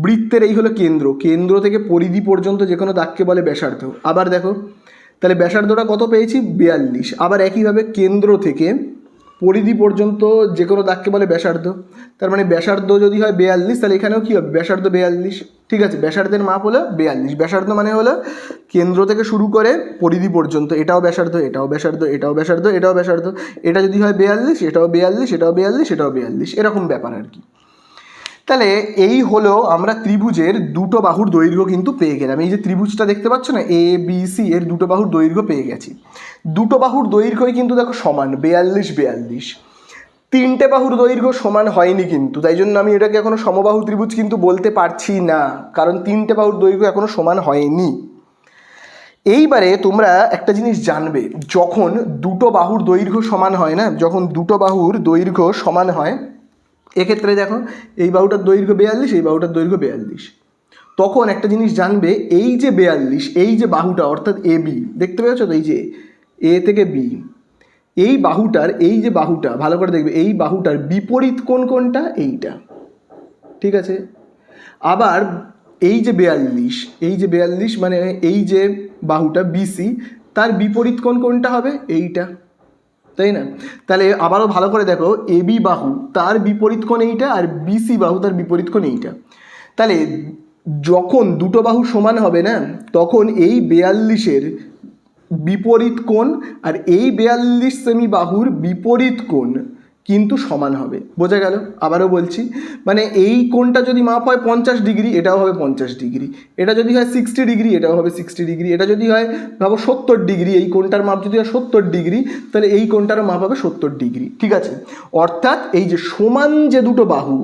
বৃত্তের এই হলো কেন্দ্র, কেন্দ্র থেকে পরিধি পর্যন্ত যে কোনো দাগকে বলে ব্যাসার্ধ। আবার দেখো তাহলে ব্যাসার্ধটা কত পেয়েছি, 42। আবার একইভাবে কেন্দ্র থেকে পরিধি পর্যন্ত যে কোনো দাগকে বলে ব্যাসার্ধ, তার মানে ব্যাসার্ধ যদি হয় 42, তাহলে এখানেও কী হবে, ব্যাসার্ধ 42, ঠিক আছে? ব্যাসার্ধের মাপ হলো 42। ব্যাসার্ধ মানে হলো কেন্দ্র থেকে শুরু করে পরিধি পর্যন্ত, এটাও ব্যাসার্ধ, এটাও ব্যাসার্ধ, এটাও ব্যাসার্ধ, এটাও ব্যাসার্ধ। এটা যদি হয় 42, এটাও 42, এটাও 42, এটাও 42, এরকম ব্যাপার আর কি। তাহলে এই হলো আমরা ত্রিভুজের দুটো বাহুর দৈর্ঘ্য কিন্তু পেয়ে গেলাম। এই যে ত্রিভুজটা দেখতে পাচ্ছ না, এ বি সি, এর দুটো বাহুর দৈর্ঘ্য পেয়ে গেছি। দুটো বাহুর দৈর্ঘ্যই কিন্তু দেখো সমান, 42 42। তিনটে বাহুর দৈর্ঘ্য সমান হয়নি কিন্তু, তাই জন্য আমি এটাকে এখনো সমবাহু ত্রিভুজ কিন্তু বলতে পারছি না, কারণ তিনটে বাহুর দৈর্ঘ্য এখনো সমান হয়নি। এইবারে তোমরা একটা জিনিস জানবে, যখন দুটো বাহুর দৈর্ঘ্য সমান হয় না, যখন দুটো বাহুর দৈর্ঘ্য সমান হয়, এক্ষেত্রে দেখো এই বাহুটার দৈর্ঘ্য 42, এই বাহুটার দৈর্ঘ্য 42, তখন একটা জিনিস জানবে, এই যে 42, এই যে বাহুটা অর্থাৎ এ বি, দেখতে পেয়েছো তো, এই যে এ থেকে বি, এই বাহুটার, এই যে বাহুটা ভালো করে দেখবে, এই বাহুটার বিপরীত কোণ কোনটা, এইটা, ঠিক আছে? আবার এই যে 42, এই যে 42 মানে এই যে বাহুটা বিসি, তার বিপরীত কোণ কোনটা হবে, এইটা, তাই না? তাহলে আবারও ভালো করে দেখো, এবি বাহু তার বিপরীত কোণ এইটা, আর বিসি বাহু তার বিপরীত কোণ এইটা। তাহলে যখন দুটো বাহু সমান হবে না, তখন এই 42-এর বিপরীত কোণ আর এই 42 সেমি বাহুর বিপরীত কোণ কিন্তু সমান হবে। বোঝা গেল? আবারও বলছি, মানে এই কোণটা যদি মাপ হয় 50 ডিগ্রি, এটাও হবে 50 ডিগ্রি, এটা যদি হয় 60 ডিগ্রি, এটাও হবে 60 ডিগ্রি, এটা যদি হয় ভাবো 70 ডিগ্রি, এই কোণটার মাপ যদি হয় 70 ডিগ্রি, তাহলে এই কোণটারও মাপ হবে 70 ডিগ্রি, ঠিক আছে? অর্থাৎ এই যে সমান যে দুটো বাহু,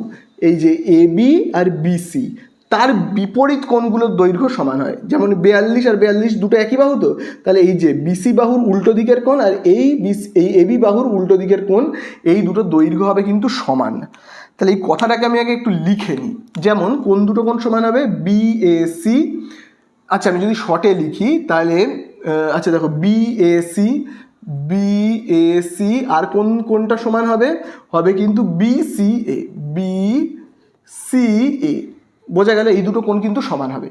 এই যে এ বি আর বিসি, তার বিপরীত কোণগুলোর দৈর্ঘ্য সমান হয়। যেমন 42 আর 42 দুটো একই বাহু, তো তাহলে এই যে বিসি বাহুর উল্টো দিকের কোণ আর এই এবি বাহুর উল্টো দিকের কোণ, এই দুটো দৈর্ঘ্য হবে কিন্তু সমান। তাহলে এই কথাটাকে আমি আগে একটু লিখে নিই। যেমন কোন দুটো কোণ সমান হবে, বিএসি, আচ্ছা আমি যদি শর্টে লিখি তাহলে আচ্ছা দেখো বিএসি আর কোনটা সমান হবে, হবে কিন্তু বিসিএ, বোঝা গেল, এই দুটো কোণ কিন্তু সমান হবে।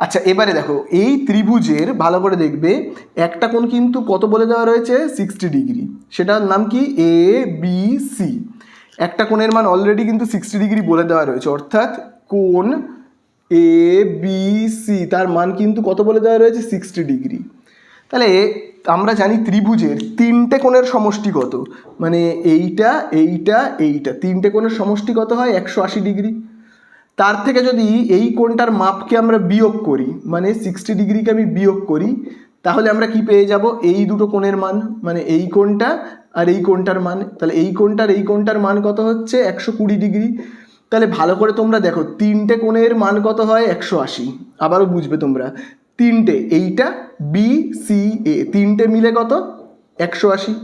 আচ্ছা এবারে দেখো এই ত্রিভুজের ভালো করে দেখবে, একটা কোণ কিন্তু কত বলে দেওয়া রয়েছে, 60 ডিগ্রি, সেটার নাম কি এ বি সি। একটা কোণের মান অলরেডি কিন্তু 60 ডিগ্রি বলে দেওয়া রয়েছে, অর্থাৎ কোণ এ বি সি তার মান কিন্তু কত বলে দেওয়া রয়েছে, 60 ডিগ্রি। তাহলে আমরা জানি ত্রিভুজের তিনটে কোণের সমষ্টি কত, মানে এইটা এইটা এইটা, তিনটে কোণের সমষ্টি কত হয়, 180 ডিগ্রি। তার থেকে যদি এই কোণটার মাপকে আমরা বিয়োগ করি, মানে 60 ডিগ্রিকে আমি বিয়োগ করি, তাহলে আমরা কি পেয়ে যাব, এই দুটো কোণের মান, মানে এই কোণটা আর এই কোণটার মান। তাহলে এই কোণটার এই কোণটার মান কত হচ্ছে, 120 ডিগ্রি। তাহলে ভালো করে তোমরা দেখো তিনটে কোণের মান কত হয়, 180। আবারও বুঝবে তোমরা, তিনটে এইটা বি সি এ তিনটে মিলে কত, 180।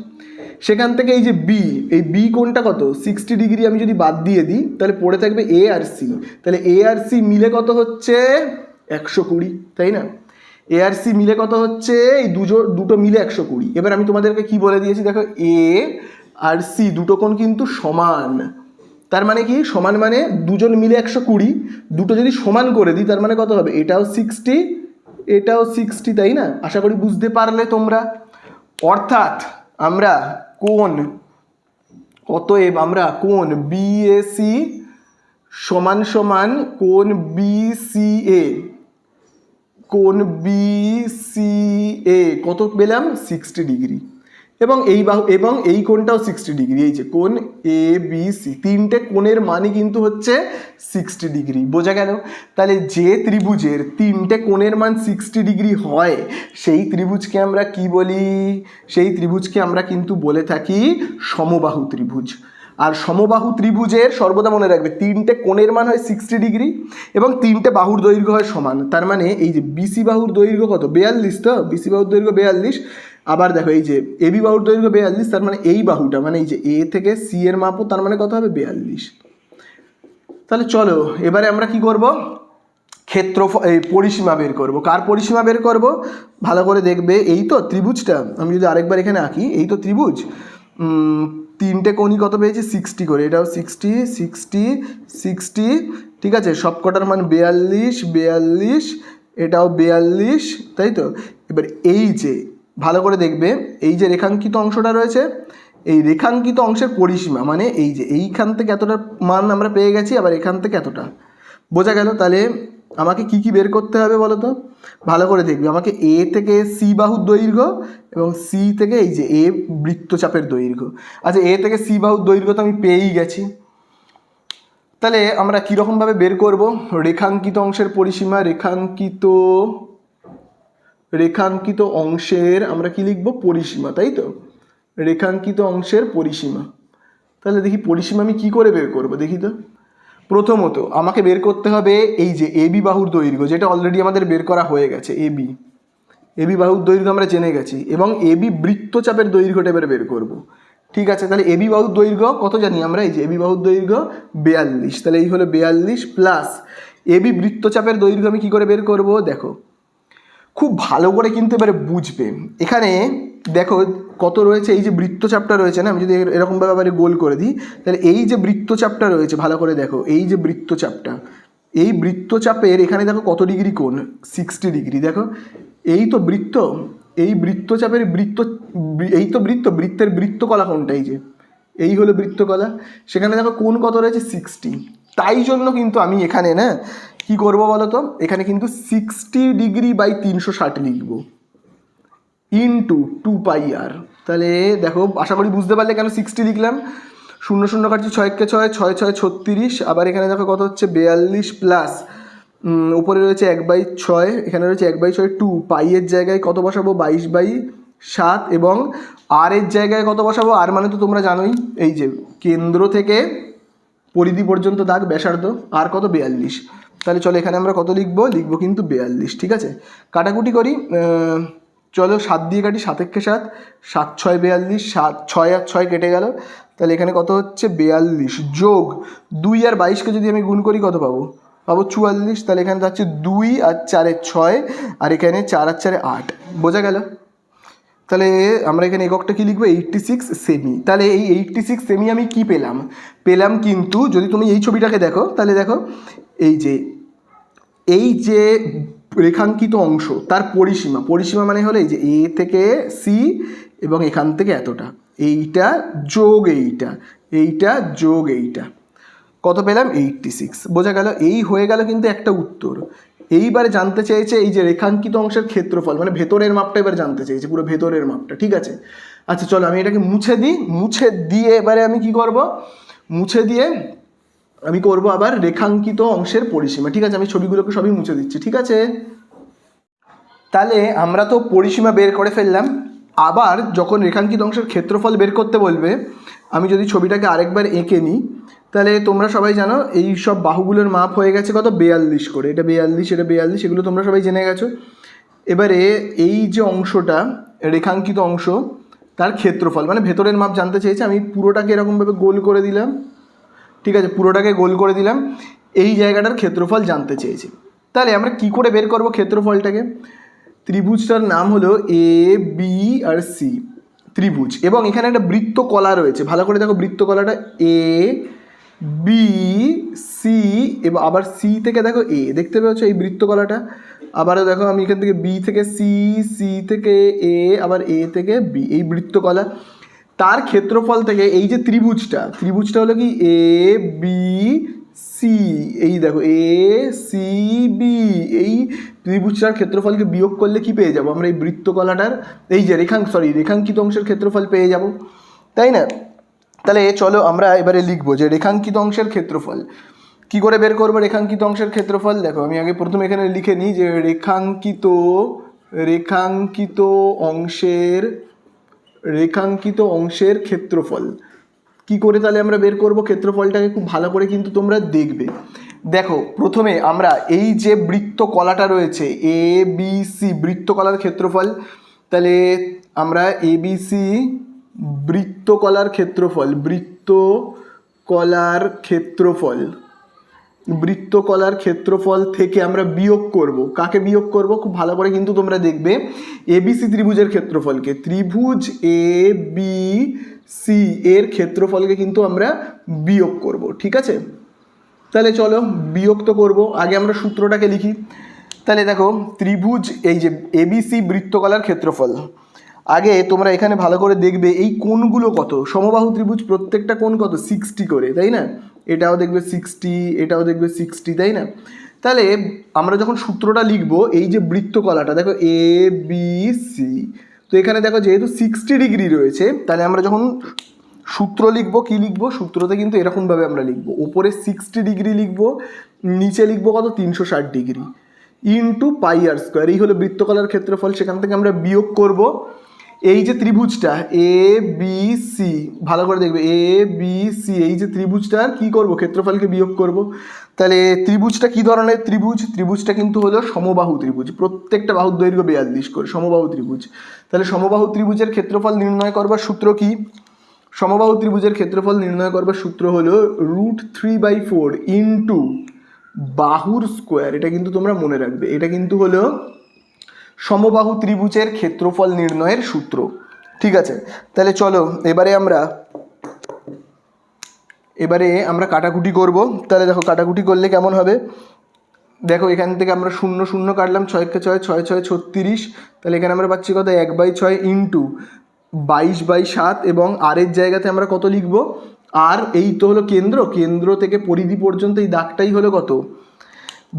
সেখান থেকে এই যে বি, এই বি কোণটা কত, 60 ডিগ্রি আমি যদি বাদ দিয়ে দিই তাহলে পড়ে থাকবে এ আর সি। তাহলে এ আর সি মিলে কত হচ্ছে, 120, তাই না? এ আর সি মিলে কত হচ্ছে, এই দুটো মিলে 120। এবার আমি তোমাদেরকে কি বলে দিয়েছি দেখো, এ আর সি দুটো কোণ কিন্তু সমান। তার মানে কি, সমান মানে দুজন মিলে 120, দুটো যদি সমান করে দিই তার মানে কত হবে, এটাও 60 এটাও 60, তাই না? আশা করি বুঝতে পারলে তোমরা। অর্থাৎ আমরা কোণ, অতএব আমরা কোণ বিএসি সমান সমান কোণ বিসিএ, কোণ বিসিএ কত পেলাম, 60 ডিগ্রি। এবং এই বাহু এবং এই কোণটাও 60 ডিগ্রি। এই যে কোণ এ বি সি তিনটে কোণের মানই কিন্তু হচ্ছে 60 ডিগ্রি, বোঝা গেল? তাহলে যে ত্রিভুজের তিনটে কোণের মান 60 ডিগ্রি হয় সেই ত্রিভুজকে আমরা কি বলি, সেই ত্রিভুজকে আমরা কিন্তু বলে থাকি সমবাহু ত্রিভুজ। আর সমবাহু ত্রিভুজের সর্বদা মনে রাখবে তিনটে কোণের মান হয় 60 ডিগ্রি এবং তিনটে বাহুর দৈর্ঘ্য হয় সমান। তার মানে এই যে বিসি বাহুর দৈর্ঘ্য কত, 42, তো বিসি বাহুর দৈর্ঘ্য 42। আবার দেখো এই যে এবি বাহুর দৈর্ঘ্য 42, তার মানে এই বাহুটা মানে এই যে এ থেকে সি এর মাপও তার মানে কত হবে, 42। তাহলে চলো এবারে আমরা কি করব, ক্ষেত্রফল এই পরিসীমা বের করব। কার পরিসীমা বের করব, ভালো করে দেখবে, এই তো ত্রিভুজটা, আমি যদি আরেকবার এখানে আঁকি, এই তো ত্রিভুজ, তিনটে কোণই কত পেয়েছি, 60 করে, এটাও 60 60 60, ঠিক আছে, সব কটার মান 42 42, এটাও 42, তাই তো? এবার এই যে ভালো করে দেখবে, এই যে রেখাঙ্কিত অংশটা রয়েছে, এই রেখাঙ্কিত অংশের পরিসীমা মানে এই যে এইখান থেকে এতটা মান আমরা পেয়ে গেছি, আবার এখান থেকে এতটা, বোঝা গেল? তাহলে আমাকে কি কি বের করতে হবে বলো তো, ভালো করে দেখবে, আমাকে এ থেকে সি বাহুর দৈর্ঘ্য এবং সি থেকে এই যে এ বৃত্তচাপের দৈর্ঘ্য। আচ্ছা এ থেকে সি বাহুর দৈর্ঘ্য তো আমি পেয়েই গেছি, তাহলে আমরা কীরকমভাবে বের করব, রেখাঙ্কিত অংশের পরিসীমা, রেখাঙ্কিত অংশের আমরা কি লিখব, পরিসীমা, তাই তো? রেখাঙ্কিত অংশের পরিসীমা। তাহলে দেখি পরিসীমা আমি কি করে বের করব, দেখি তো। প্রথমত আমাকে বের করতে হবে এই যে এবি বাহুর দৈর্ঘ্য, যেটা অলরেডি আমাদের বের করা হয়ে গেছে, এবি বাহুর দৈর্ঘ্য আমরা জেনে গেছি, এবং এবি বৃত্তচাপের দৈর্ঘ্যটা এবারে বের করব। ঠিক আছে, তাহলে এবি বাহুর দৈর্ঘ্য কত জানি আমরা, এই যে এবি বাহুর দৈর্ঘ্য 42, তাহলে এই হলো 42 প্লাস এবি বৃত্তচাপের দৈর্ঘ্য আমি কি করে বের করব, দেখো খুব ভালো করে কিন্তু এবারে বুঝবে। এখানে দেখো কত রয়েছে, এই যে বৃত্তচাপটা রয়েছে না, আমি যদি এরকমভাবে আবার গোল করে দিই, তাহলে এই যে বৃত্তচাপটা রয়েছে ভালো করে দেখো, এই যে বৃত্তচাপটা, এই বৃত্তচাপের এখানে দেখো কত ডিগ্রি কোণ, 60 ডিগ্রি। দেখো এই তো বৃত্ত, এই বৃত্তচাপের এই তো বৃত্তের বৃত্তকলা কোণটা, এই যে এই হলো বৃত্তকলা, সেখানে দেখো কোণ কত রয়েছে, 60। তাই জন্য কিন্তু আমি এখানে না কি করব বলো তো, এখানে কিন্তু 60 ডিগ্রি বাই 360 লিখব ইন্টু 2πr। তাহলে দেখো আশা করি বুঝতে পারলে কেন 60 লিখলাম, 0 0 কাটছি, 6 কে 6, 6 6 36, আবার এখানে দেখো কত হচ্ছে 42 প্লাস উপরে রয়েছে 1/6, এখানে রয়েছে 1/6, 2 পাই এর জায়গায় কত বসাবো, 22/7, এবং আর এর জায়গায় কত বসাবো, আর মানে তো তোমরা জানোই, এই যে কেন্দ্র থেকে পরিধি পর্যন্ত দাগ ব্যাসার্ধ, আর কত 42। তাহলে চলো এখানে আমরা কত লিখবো কিন্তু 42, ঠিক আছে। কাটাকুটি করি, চলো 7 দিয়ে কাটি, 7 একে 7, 7 6 42, 7 6 আর 6 কেটে গেল, তাহলে এখানে কত হচ্ছে 42 যোগ 2 আর 22কে যদি আমি গুণ করি কত পাবো 44, তাহলে এখানে যাচ্ছে 2 আর 4 6 আর এখানে 4 আর 4 8, বোঝা গেল। তাহলে আমরা এখানে এককটা কী লিখবো 86 সেমি। তাহলে এই 86 সেমি আমি কি পেলাম কিন্তু যদি তুমি এই ছবিটাকে দেখো তাহলে দেখো এই যে রেখাঙ্কিত অংশ তার পরিসীমা মানে হলো এই যে এ থেকে সি এবং এখান থেকে এতটা, এইটা যোগ এইটা যোগ এইটা, কত পেলাম 86, বোঝা গেল। এই হয়ে গেল কিন্তু একটা উত্তর। এইবারে জানতে চেয়েছে এই যে রেখাঙ্কিত অংশের ক্ষেত্রফল মানে ভেতরের মাপটা এবার জানতে চেয়েছে, পুরো ভেতরের মাপটা, ঠিক আছে। আচ্ছা চলো আমি এটাকে মুছে দিয়ে এবারে আমি কি করব, মুছে দিয়ে আমি করব আবার রেখাঙ্কিত অংশের পরিসীমা, ঠিক আছে। আমি ছবিগুলোকে সবই মুছে দিচ্ছি, ঠিক আছে। তাহলে আমরা তো পরিসীমা বের করে ফেললাম, আবার যখন রেখাঙ্কিত অংশের ক্ষেত্রফল বের করতে বলবে আমি যদি ছবিটাকে আরেকবার এঁকে নিই, তাহলে তোমরা সবাই জানো এই সব বাহুগুলোর মাপ হয়ে গেছে কত 42 করে, এটা 42 এগুলো তোমরা সবাই জেনে গেছো। এবারে এই যে অংশটা রেখাঙ্কিত অংশ তার ক্ষেত্রফল মানে ভেতরের মাপ জানতে চেয়েছে, আমি পুরোটাকে এরকমভাবে গোল করে দিলাম, ঠিক আছে, পুরোটাকে গোল করে দিলাম, এই জায়গাটার ক্ষেত্রফল জানতে চেয়েছি। তাহলে আমরা কি করে বের করব ক্ষেত্রফলটাকে, ত্রিভুজটার নাম হলো এ বি আর সি ত্রিভুজ, এবং এখানে একটা বৃত্তকলা রয়েছে, ভালো করে দেখো বৃত্তকলাটা এ বি সি এবং আবার সি থেকে দেখো এ, দেখতে পাচ্ছ এই বৃত্তকলাটা। আবারও দেখো আমি এখান থেকে বি থেকে সি, সি থেকে এ, আবার এ থেকে বি, এই বৃত্তকলা তার ক্ষেত্রফল থেকে এই যে ত্রিভুজটা হলো কি এ বি সি, এই দেখো এ সি বি, এই ত্রিভুজটার ক্ষেত্রফলকে বিয়োগ করলে কি পেয়ে যাব আমরা এই বৃত্তকলাটার এই যে রেখাঙ্কিত অংশের ক্ষেত্রফল পেয়ে যাব, তাই না। তাহলে চলো আমরা এবারে লিখবো যে রেখাঙ্কিত অংশের ক্ষেত্রফল কি করে বের করবো। রেখাঙ্কিত অংশের ক্ষেত্রফল দেখো আমি আগে প্রথমে এখানে লিখে নিই যে রেখাঙ্কিত অংশের ক্ষেত্রফল কি করে তাহলে আমরা বের করব ক্ষেত্রফলটাকে, খুব ভালো করে কিন্তু তোমরা দেখবে। দেখো প্রথমে আমরা এই যে বৃত্তকলাটা রয়েছে এ বি সি বৃত্তকলার ক্ষেত্রফল, তাহলে আমরা এ বি সি বৃত্তকলার ক্ষেত্রফল থেকে আমরা বিয়োগ করব, কাকে বিয়োগ করব খুব ভালো করে কিন্তু তোমরা দেখবে এবিসি ত্রিভুজের ক্ষেত্রফলকে, ত্রিভুজ এ বি সি এর ক্ষেত্রফলকে কিন্তু আমরা বিয়োগ করব, ঠিক আছে। তাহলে চলো বিয়োগ তো করব, আগে আমরা সূত্রটাকে লিখি। তাহলে দেখো ত্রিভুজ এই যে এবিসি বৃত্তকলার ক্ষেত্রফল, আগে তোমরা এখানে ভালো করে দেখবে এই কোণগুলো কত, সমবাহু ত্রিভুজ প্রত্যেকটা কোণ কত 60 করে, তাই না, এটাও দেখবে 60, এটাও দেখবে 60, তাই না। তাহলে আমরা যখন সূত্রটা লিখবো এই যে বৃত্তকলাটা দেখো এ বি সি, তো এখানে দেখো যেহেতু 60 ডিগ্রি রয়েছে, তাহলে আমরা যখন সূত্র লিখবো কি লিখবো, সূত্রতে কিন্তু এরকমভাবে আমরা লিখবো, ওপরে 60 ডিগ্রি লিখবো, নিচে লিখবো কত 360 ডিগ্রি ইন্টু পাই আর স্কোয়ার, এই হলো বৃত্তকলার ক্ষেত্রফল। সেখান থেকে আমরা বিয়োগ করব এই যে ত্রিভুজটা এ বি সি, ভালো করে দেখবে এ বি সি, এই যে ত্রিভুজটার কি করব ক্ষেত্রফলকে বিয়োগ করব। তাহলে ত্রিভুজটা কি ধরনের ত্রিভুজটা কিন্তু হলো সমবাহু ত্রিভুজ, প্রত্যেকটা বাহুর দৈর্ঘ্য 42 করে, সমবাহু ত্রিভুজ। তাহলে সমবাহু ত্রিভুজের ক্ষেত্রফল নির্ণয় করবার সূত্র কি, সমবাহু ত্রিভুজের ক্ষেত্রফল নির্ণয় করবার সূত্র হলো √3/4 ইন্টু বাহুর স্কোয়ার, এটা কিন্তু তোমরা মনে রাখবে, এটা কিন্তু হলো সমবাহু ত্রিভুজের ক্ষেত্রফল নির্ণয়ের সূত্র, ঠিক আছে। তাহলে চলো এবারে আমরা কাটাকুটি করব। তাহলে দেখো কাটাকুটি করলে কেমন হবে, দেখো এখান থেকে আমরা 0 0 কাটলাম, 6 কে 6 6 6 36, তাহলে এখানে আমরা পাচ্ছি কত 1/6 ইন্টু 22/7, এবং আর এর জায়গাতে আমরা কত লিখবো, আর এই তো হলো কেন্দ্র থেকে পরিধি পর্যন্ত এই দাগটাই হলো কত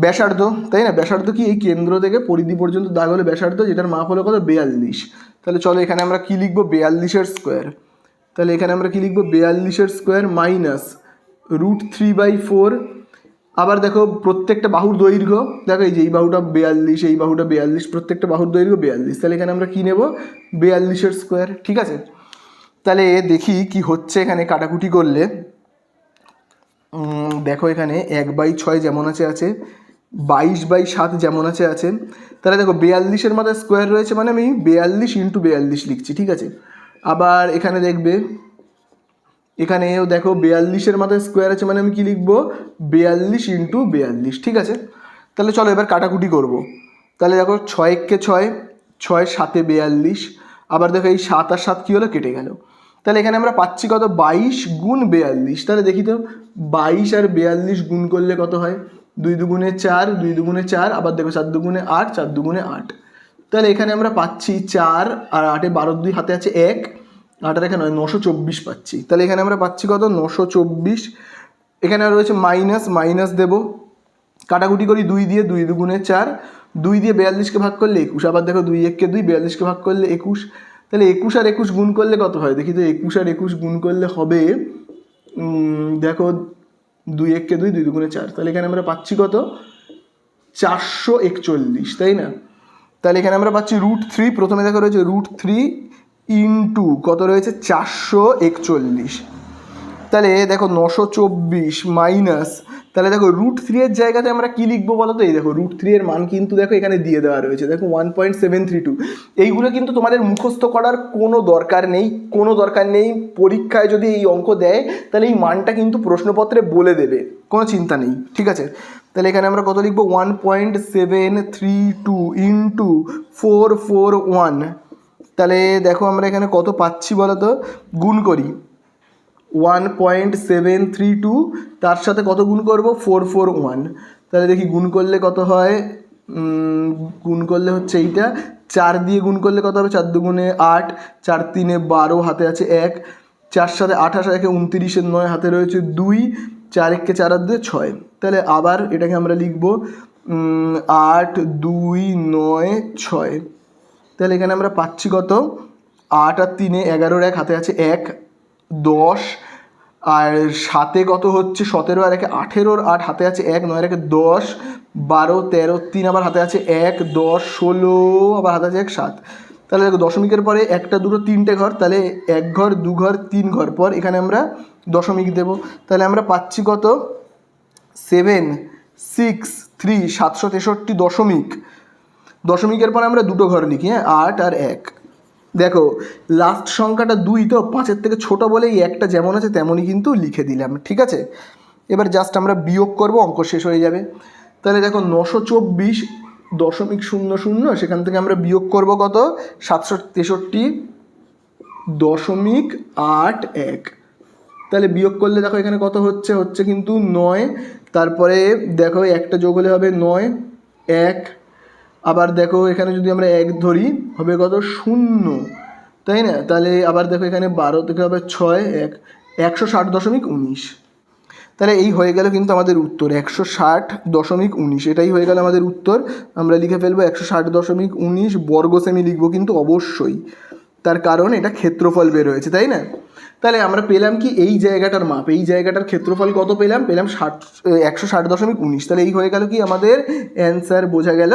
ব্যাসার্ধ, তাই না। ব্যাসার্ধ কি এই কেন্দ্র থেকে পরিধি পর্যন্ত দাগ হলো ব্যাসার্ধ, যেটার মাপ হলো কত 42। তাহলে চলো এখানে আমরা কি লিখবো 42 স্কোয়ার, তাহলে এখানে আমরা কি লিখবো 42 স্কোয়ার মাইনাস √3/4, আবার দেখো প্রত্যেকটা বাহুর দৈর্ঘ্য দেখো এই যে এই বাহুটা 42, এই বাহুটা 42, প্রত্যেকটা বাহুর দৈর্ঘ্য 42, তাহলে এখানে আমরা কি নেব 42 স্কোয়ার, ঠিক আছে। তাহলে দেখি কি হচ্ছে এখানে কাটাকুটি করলে, দেখো এখানে 1/6 যেমন আছে 22/7 যেমন আছে আছে। তাহলে দেখো 42-এর মাথায় স্কোয়ার রয়েছে মানে আমি 42 × 42 লিখছি, ঠিক আছে। আবার এখানে দেখবে এখানেও দেখো 42-এর মাথায় স্কোয়ার আছে মানে আমি কি লিখবো 42 × 42, ঠিক আছে। তাহলে চলো এবার কাটাকুটি করব। তাহলে দেখো 6 একে 6, 6 7 42, আবার দেখো এই 7 আর 7 কী হলো কেটে গেল। তাহলে এখানে আমরা পাচ্ছি কত 22 × 42। তাহলে দেখি তো 22 আর 42 গুণ করলে কত হয়, 2 দুগুণে 4, 2 দুগুণে 4, আবার দেখো 4 দুগুণে 8, 4 দুগুণে 8। তাহলে এখানে আমরা পাচ্ছি 4 আর 8-এ 12 2 হাতে আছে 1, 8 আর এখানে 924 পাচ্ছি। তাহলে এখানে আমরা পাচ্ছি কত 924। এখানে রয়েছে মাইনাস, মাইনাস দেবো, কাটাকুটি করি 2 দিয়ে, 2 দুগুণে 4, 2 দিয়ে 42-কে ভাগ করলে 21, আবার দেখো 2 1 2, 42-কে ভাগ করলে 21। তাহলে 21 আর 21 গুণ করলে কত হয় দেখি তো, 21 আর 21 গুণ করলে হবে দেখো 2 1 2, 2 দুগুণে 4। তাহলে এখানে আমরা পাচ্ছি কত 441, তাই না। তাহলে এখানে আমরা পাচ্ছি √3, প্রথমে দেখো রয়েছে √3 ইন্টু কত রয়েছে 441। তাহলে দেখো 924 মাইনাস, তাহলে দেখো √3 এর জায়গাতে আমরা কি লিখবো বলো তো, এই দেখো √3 এর মান কিন্তু দেখো এখানে দিয়ে দেওয়া রয়েছে, দেখো 1.732। এইগুলো কিন্তু তোমাদের মুখস্থ করার কোনো দরকার নেই, কোনো দরকার নেই। পরীক্ষায় যদি এই অঙ্ক দেয় তাহলে এই মানটা কিন্তু প্রশ্নপত্রে বলে দেবে, কোনো চিন্তা নেই, ঠিক আছে। তাহলে এখানে আমরা কত লিখবো 1.732 ইন্টু 441। তাহলে দেখো আমরা এখানে কত পাচ্ছি বলো তো, গুণ করি 1.732, তার সাথে কত গুণ করব 441। তাহলে দেখি গুণ করলে কত হয়, গুণ করলে হচ্ছে এইটা 4 দিয়ে গুণ করলে কত হবে 4 দুগুণে 8, 4 3 12, হাতে আছে 1, 4 সাথে 28, 1 29, 9 হাতে রয়েছে 2, 4 1 4 আর 2 6। তাহলে আবার এটাকে আমরা লিখব 8 2 9 6। তাহলে এখানে আমরা পাচ্ছি কত 8 আর 3 11, 1 হাতে আছে 1 10, আর 7 কত হচ্ছে 17 আর 1 18, 8 হাতে আছে 1 9 আর 1 10 12 13, 3 আবার হাতে আছে 1 10 16, আবার হাতে আছে 1 7। তাহলে দেখো দশমিকের পরে 1টা 2টো 3টে ঘর, তাহলে 1 ঘর 2 ঘর 3 ঘর পর এখানে আমরা দশমিক দেব। তাহলে আমরা পাচ্ছি কত 763, 763 দশমিক। দশমিকের পরে আমরা 2টো ঘর লিখি, হ্যাঁ 8 আর 1। দেখো লাস্ট সংখ্যাটা 2 তো 5-এর থেকে ছোট বলে এই একটা যেমন আছে তেমনই কিন্তু লিখে দিলাম, ঠিক আছে। এবার জাস্ট আমরা বিয়োগ করব, অঙ্ক শেষ হয়ে যাবে। তাহলে দেখো 924.00, সেখান থেকে আমরা বিয়োগ করব কত 763.81। তাহলে বিয়োগ করলে দেখো এখানে কত হচ্ছে, হচ্ছে কিন্তু 9, তারপরে দেখো একটা যোগ হলে হবে 9 1, আবার দেখো এখানে যদি আমরা 1 ধরি হবে কত 0, তাই না। তাহলে আবার দেখো এখানে 12 থেকে হবে 6 1, 160.19। তাহলে এই হয়ে গেল কিন্তু আমাদের উত্তর 160.19, এটাই হয়ে গেল আমাদের উত্তর। আমরা লিখে ফেলবো 160.19 বর্গ সেমি লিখবো কিন্তু অবশ্যই, তার কারণ এটা ক্ষেত্রফল বের হয়েছে, তাই না। তাহলে আমরা পেলাম কি এই জায়গাটার মাপ, এই জায়গাটার ক্ষেত্রফল কত পেলাম 160.19। তাহলে এই হয়ে গেল কি আমাদের অ্যান্সার, বোঝা গেল।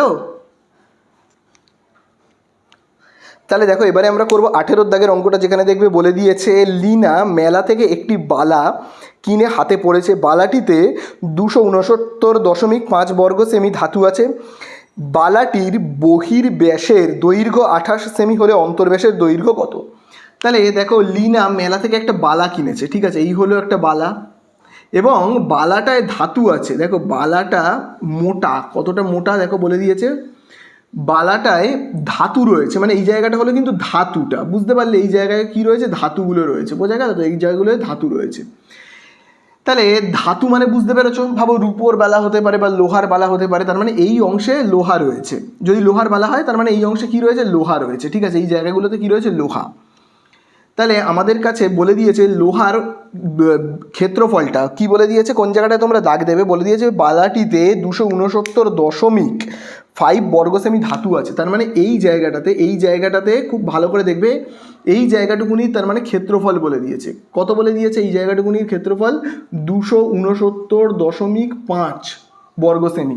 তাহলে দেখো এবারে আমরা করব 18 দাগের অঙ্কটা, যেখানে দেখবে বলে দিয়েছে লিনা মেলা থেকে একটি বালা কিনে হাতে পড়েছে। বালাটিতে 269.5 বর্গ সেমি ধাতু আছে। বালাটির বহির ব্যাসের দৈর্ঘ্য 28 সেমি হলে অন্তর্ব্যাসের দৈর্ঘ্য কত। তাহলে দেখো লিনা মেলা থেকে একটা বালা কিনেছে, ঠিক আছে, এই হলো একটা বালা এবং বালাটায় ধাতু আছে। দেখো বালাটা মোটা, কতটা মোটা দেখো বলে দিয়েছে, বালাটায় ধাতু রয়েছে, মানে এই জায়গাটা হলো কিন্তু ধাতুটা, বুঝতে পারলে এই জায়গায় কি রয়েছে ধাতুগুলো রয়েছে, বোঝা গেল তো, এই জায়গাগুলোয় ধাতু রয়েছে। তাহলে ধাতু মানে বুঝতে পেরেছো, ভাবো রূপোর বালা হতে পারে বা লোহার বালা হতে পারে, তার মানে এই অংশে লোহা রয়েছে। যদি লোহার বালা হয় তার মানে এই অংশে কি রয়েছে লোহা রয়েছে, ঠিক আছে, এই জায়গাগুলোতে কি রয়েছে লোহা। তাহলে আমাদের কাছে বলে দিয়েছে লোহার ক্ষেত্রফলটা কি বলে দিয়েছে, কোন জায়গাটায় তোমরা দাগ দেবে, বলে দিয়েছে বালাটিতে 269.5 বর্গ সেমি ধাতু আছে। তার মানে এই জায়গাটাতে খুব ভালো করে দেখবে, এই জায়গাটুকুনি তার মানে ক্ষেত্রফল বলে দিয়েছে। কত বলে দিয়েছে এই জায়গাটুকুনির ক্ষেত্রফল 269.5 বর্গ সেমি,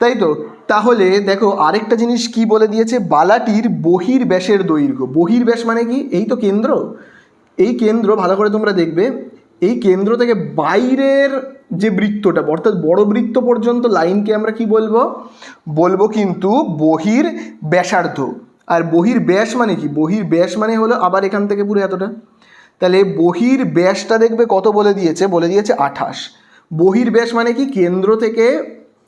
তাই তো। তাহলে দেখো আরেকটা জিনিস কি বলে দিয়েছে, বালাটির বহির ব্যাসের দৈর্ঘ্য। বহির ব্যাস মানে কি, এই তো কেন্দ্র, এই কেন্দ্র ভালো করে তোমরা দেখবে, এই কেন্দ্র থেকে বাইরের যে বৃত্তটা, অর্থাৎ বড় বৃত্ত পর্যন্ত লাইনকে আমরা কি বলবো? বলবো কিন্তু বহির ব্যাসার্ধ। আর বহির ব্যাস মানে কি? বহির ব্যাস মানে হলো আবার এখান থেকে পুরো এতটা। তাহলে বহির ব্যাসটা দেখবে কত বলে দিয়েছে? বলে দিয়েছে 28। বহির ব্যাস মানে কি? কেন্দ্র থেকে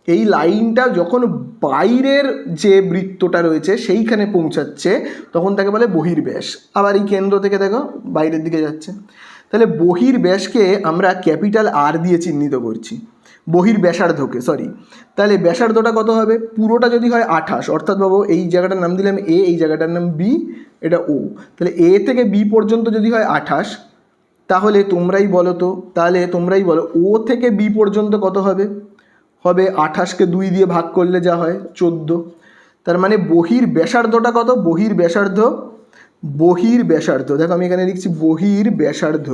এই লাইনটা যখন বাইরের যে বৃত্তটা রয়েছে সেইখানে পৌঁছাচ্ছে তখন তাকে বলে বহির ব্যাস। আবার এই কেন্দ্র থেকে দেখো বাইরের দিকে যাচ্ছে। তাহলে বহির ব্যাসকে আমরা ক্যাপিটাল আর দিয়ে চিহ্নিত করছি, বহির ব্যাসার্ধকে, সরি। তাহলে ব্যাসার্ধটা কত হবে? পুরোটা যদি হয় 28, অর্থাৎ বাবু এই জায়গাটার নাম দিলাম এ, এই জায়গাটার নাম বি, এটা ও। তাহলে এ থেকে বি পর্যন্ত যদি হয় 28, তাহলে তোমরাই বলো তো, তাহলে তোমরাই বলো ও থেকে বি পর্যন্ত কত হবে? হবে 28কে 2 দিয়ে ভাগ করলে যা হয় 14। তার মানে বহির ব্যাসার্ধটা কত? বহির ব্যাসার্ধ, বহির ব্যাসার্ধ দেখো আমি এখানে লিখছি বহির ব্যাসার্ধ।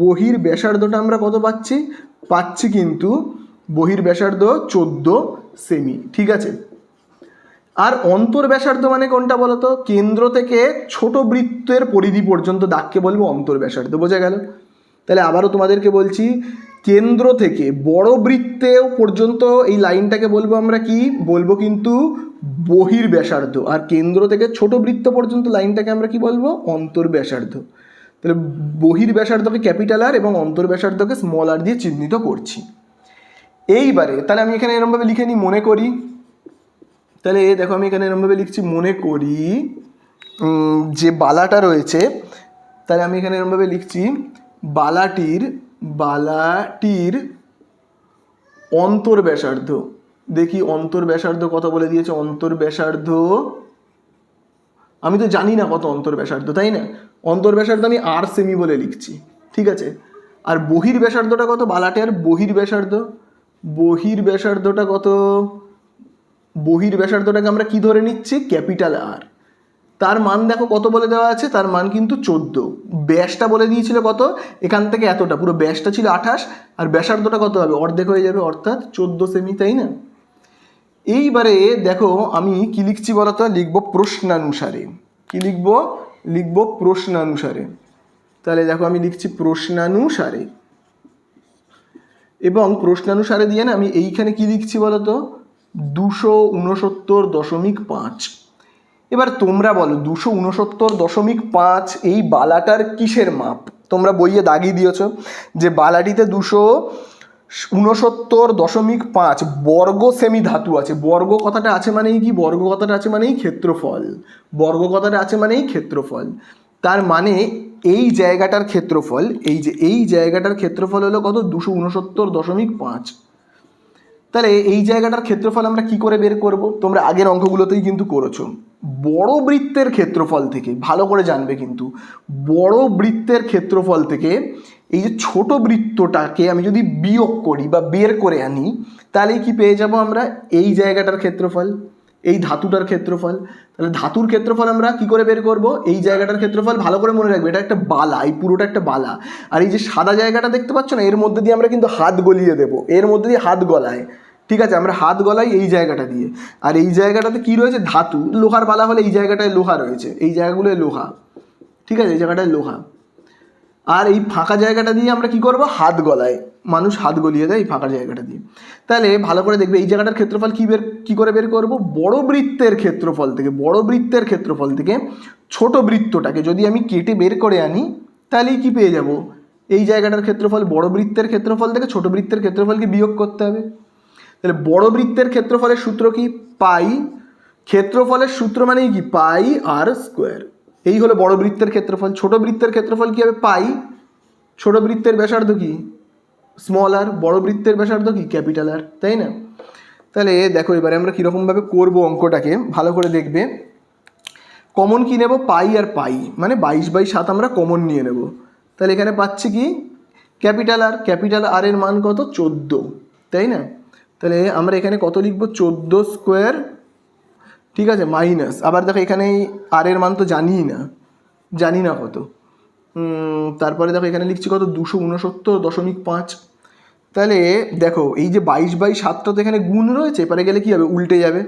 বহির ব্যাসার্ধটা আমরা কত পাচ্ছি? পাচ্ছি কিন্তু বহির ব্যাসার্ধ 14 সেমি, ঠিক আছে। আর অন্তর ব্যাসার্ধ মানে কোনটা বলো তো? কেন্দ্র থেকে ছোট বৃত্তের পরিধি পর্যন্ত দাগকে বলবো অন্তর ব্যাসার্ধ। বোঝা গেল? তাহলে আবারও তোমাদেরকে বলছি, কেন্দ্র থেকে বড় বৃত্তেও পর্যন্ত এই লাইনটাকে বলবো আমরা কি? বলবো কিন্তু বহির ব্যাসার্ধ। আর কেন্দ্র থেকে ছোট বৃত্ত পর্যন্ত লাইনটাকে আমরা কি বলবো? অন্তর ব্যাসার্ধ। তাহলে বহির ব্যাসার্ধকে ক্যাপিটাল আর এবং অন্তর ব্যাসার্ধকে স্মল আর দিয়ে চিহ্নিত করছি। এইবারে তাহলে আমি এখানে এরকমভাবে লিখে নিই, মনে করি। তাহলে দেখো আমি এখানে এরকমভাবে লিখছি, মনে করি যে বালাটা রয়েছে, তাহলে আমি এখানে এরকমভাবে লিখছি বালাটির অন্তর ব্যাসার্ধ। দেখি অন্তর ব্যাসার্ধ কত বলে দিয়েছে? অন্তর ব্যাসার্ধ আমি তো জানি না কত অন্তর ব্যাসার্ধ, তাই না? অন্তর ব্যাসার্ধ আমি 8 সেমি বলে লিখছি, ঠিক আছে। আর বহির ব্যাসার্ধটা কত? বালাটের বহির ব্যাসার্ধ, বহির ব্যাসার্ধটা কত? বহির ব্যাসার্ধটাকে আমরা কি ধরে নিচ্ছি? Capital R. তার মান দেখো কত বলে দেওয়া আছে? তার মান কিন্তু 14। ব্যাসটা বলে দিয়েছিল কত? এখান থেকে এতটা, পুরো ব্যাসটা ছিল 28, আর ব্যাসার্ধটা কত হবে? অর্ধেক হয়ে যাবে, অর্থাৎ 14 সেমি, তাই না? এইবারে দেখো আমি কি লিখছি বলতো? লিখবো প্রশ্নানুসারে। কি লিখবো? লিখবো প্রশ্নানুসারে। তাহলে দেখো আমি লিখছি প্রশ্নানুসারে, এবং প্রশ্নানুসারে দিয়ে না আমি এইখানে কি লিখছি বলতো? 269.5। এবার তোমরা বলো 269.5 এই বালাটার কিসের মাপ? তোমরা বইয়ে দাগিয়ে দিয়েছ যে বালাটিতে 269.5 বর্গ সেমি ধাতু আছে। বর্গ কথাটা আছে মানেই কি? বর্গ কথাটা আছে মানেই ক্ষেত্রফল। বর্গ কথাটা আছে মানেই ক্ষেত্রফল। তার মানে এই জায়গাটার ক্ষেত্রফল, এই যে এই জায়গাটার ক্ষেত্রফল হলো কত? 269.5। তাহলে এই জায়গাটার ক্ষেত্রফল আমরা কি করে বের করব? তোমরা আগের অঙ্কগুলোতেই কিন্তু করেছো। বড় বৃত্তের ক্ষেত্রফল থেকে, ভালো করে জানবে কিন্তু, বড় বৃত্তের ক্ষেত্রফল থেকে এই যে ছোট বৃত্তটাকে আমি যদি বিয়োগ করি বা বের করে আনি, তাহলে কি পেয়ে যাব আমরা? এই জায়গাটার ক্ষেত্রফল, এই ধাতুটার ক্ষেত্রফল। তাহলে ধাতুর ক্ষেত্রফল আমরা কি করে বের করব? এই জায়গাটার ক্ষেত্রফল ভালো করে মনে রাখবে, এটা একটা বালা, এই পুরোটা একটা বালা। আর এই যে সাদা জায়গাটা দেখতে পাচ্ছ না, এর মধ্যে দিয়ে আমরা কিন্তু হাত গলিয়ে দেবো, এর মধ্যে দিয়ে হাত গলায়, ঠিক আছে? আমরা হাত গলাই এই জায়গাটা দিয়ে। আর এই জায়গাটাতে কি রয়েছে? ধাতু, লোহার বালা হলে এই জায়গাটায় লোহা রয়েছে, এই জায়গাগুলোয় লোহা, ঠিক আছে? এই জায়গাটায় লোহা। আর এই ফাঁকা জায়গাটা দিয়ে আমরা কি করব? হাত গলায়, মানুষ হাত গলিয়ে দেয় এই ফাঁকা জায়গাটা দিয়ে। তাহলে ভালো করে দেখবে এই জায়গাটার ক্ষেত্রফল কি করে বের করব? বড় বৃত্তের ক্ষেত্রফল থেকে, বড় বৃত্তের ক্ষেত্রফল থেকে ছোট বৃত্তটাকে যদি আমি কেটে বের করে আনি, তাহলেই কি পেয়ে যাব? এই জায়গাটার ক্ষেত্রফল। বড় বৃত্তের ক্ষেত্রফল থেকে ছোট বৃত্তের ক্ষেত্রফলকে বিয়োগ করতে হবে। তাহলে বড় বৃত্তের ক্ষেত্রফলের সূত্র কি? পাই। ক্ষেত্রফলের সূত্র মানেই কি? পাই আর স্কোয়ার। এই হলো বড় বৃত্তের ক্ষেত্রফল। ছোট বৃত্তের ক্ষেত্রফল কি হবে? পাই। ছোট বৃত্তের ব্যাসার্ধ কি? স্মল আর। বড় বৃত্তের ব্যাসার্ধ কি? ক্যাপিটাল আর, তাই না? তাহলে দেখো এবারে আমরা কীরকমভাবে করবো অঙ্কটাকে ভালো করে দেখবে। কমন কি নেব? পাই আর পাই, মানে 22/7 আমরা কমন নিয়ে নেব। তাহলে এখানে পাচ্ছি কি? ক্যাপিটাল আর। ক্যাপিটাল আর এর মান কত? 14, তাই না? তাহলে আমরা এখানে কত লিখব? 14 স্কোয়ার, ঠিক আছে, মাইনাস। আবার দেখো এখানে আর এর মান তো জানি না কত। তারপরে দেখো এখানে লিখছি কত? 269.5। তাহলে দেখো এই যে 22/7টা তো এখানে গুণ রয়েছে, এবারে গেলে কি হবে? উল্টে যাবে।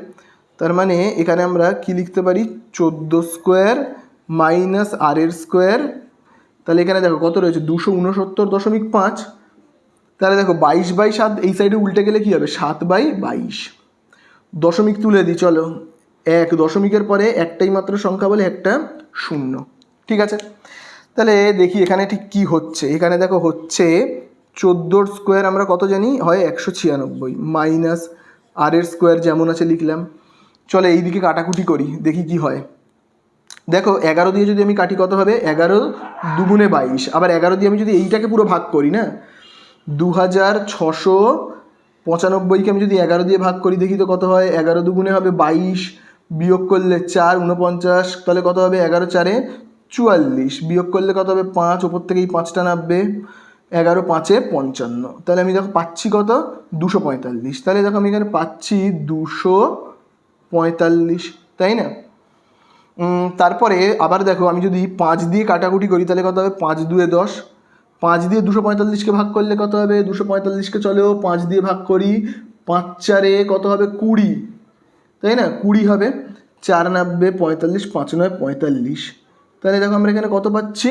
তার মানে এখানে আমরা কি লিখতে পারি? 14 স্কোয়ার মাইনাস আর এর স্কোয়ার। তাহলে এখানে দেখো কত রয়েছে? 269.5। তাহলে দেখো 22/7 এই সাইডে উল্টে গেলে কী হবে 7/22। দশমিক তুলে দিই চলো, 1 দশমিকের পরে একটাই মাত্র সংখ্যা বলে একটা 0, ঠিক আছে। তাহলে দেখি এখানে ঠিক কী হচ্ছে। এখানে দেখো হচ্ছে 14 স্কোয়ার আমরা কত জানি হয় 196 মাইনাস আর স্কোয়ার যেমন আছে লিখলাম। চলো এই দিকে কাটাকুটি করি দেখি কি হয়। দেখো 11 দিয়ে যদি আমি কাটি কত হবে 11 দুগুণে 22, আবার 11 দিয়ে আমি যদি এইটাকে পুরো ভাগ করি না 2695কে আমি যদি 11 দিয়ে ভাগ করি দেখি তো কত হয়। 11 দুগুণে হবে 22, বিয়োগ করলে 4 49, তাহলে কত হবে 11 4 44, বিয়োগ করলে কত হবে 5, ওপর থেকে এই 5টা নামবে, 11 5 55। তাহলে আমি দেখো পাচ্ছি কত 245। তাহলে দেখো আমি এখানে পাচ্ছি 245, তাই না। তারপরে আবার দেখো আমি যদি 5 দিয়ে কাটাকুটি করি তাহলে কত হবে 5 2 10, 5 দিয়ে 245কে ভাগ করলে কত হবে 245কে চলেও 5 দিয়ে ভাগ করি, 5 4 কত হবে 20, তাই না 20 হবে, 4 90 45, 5 9 45। তাহলে দেখো আমরা এখানে কত পাচ্ছি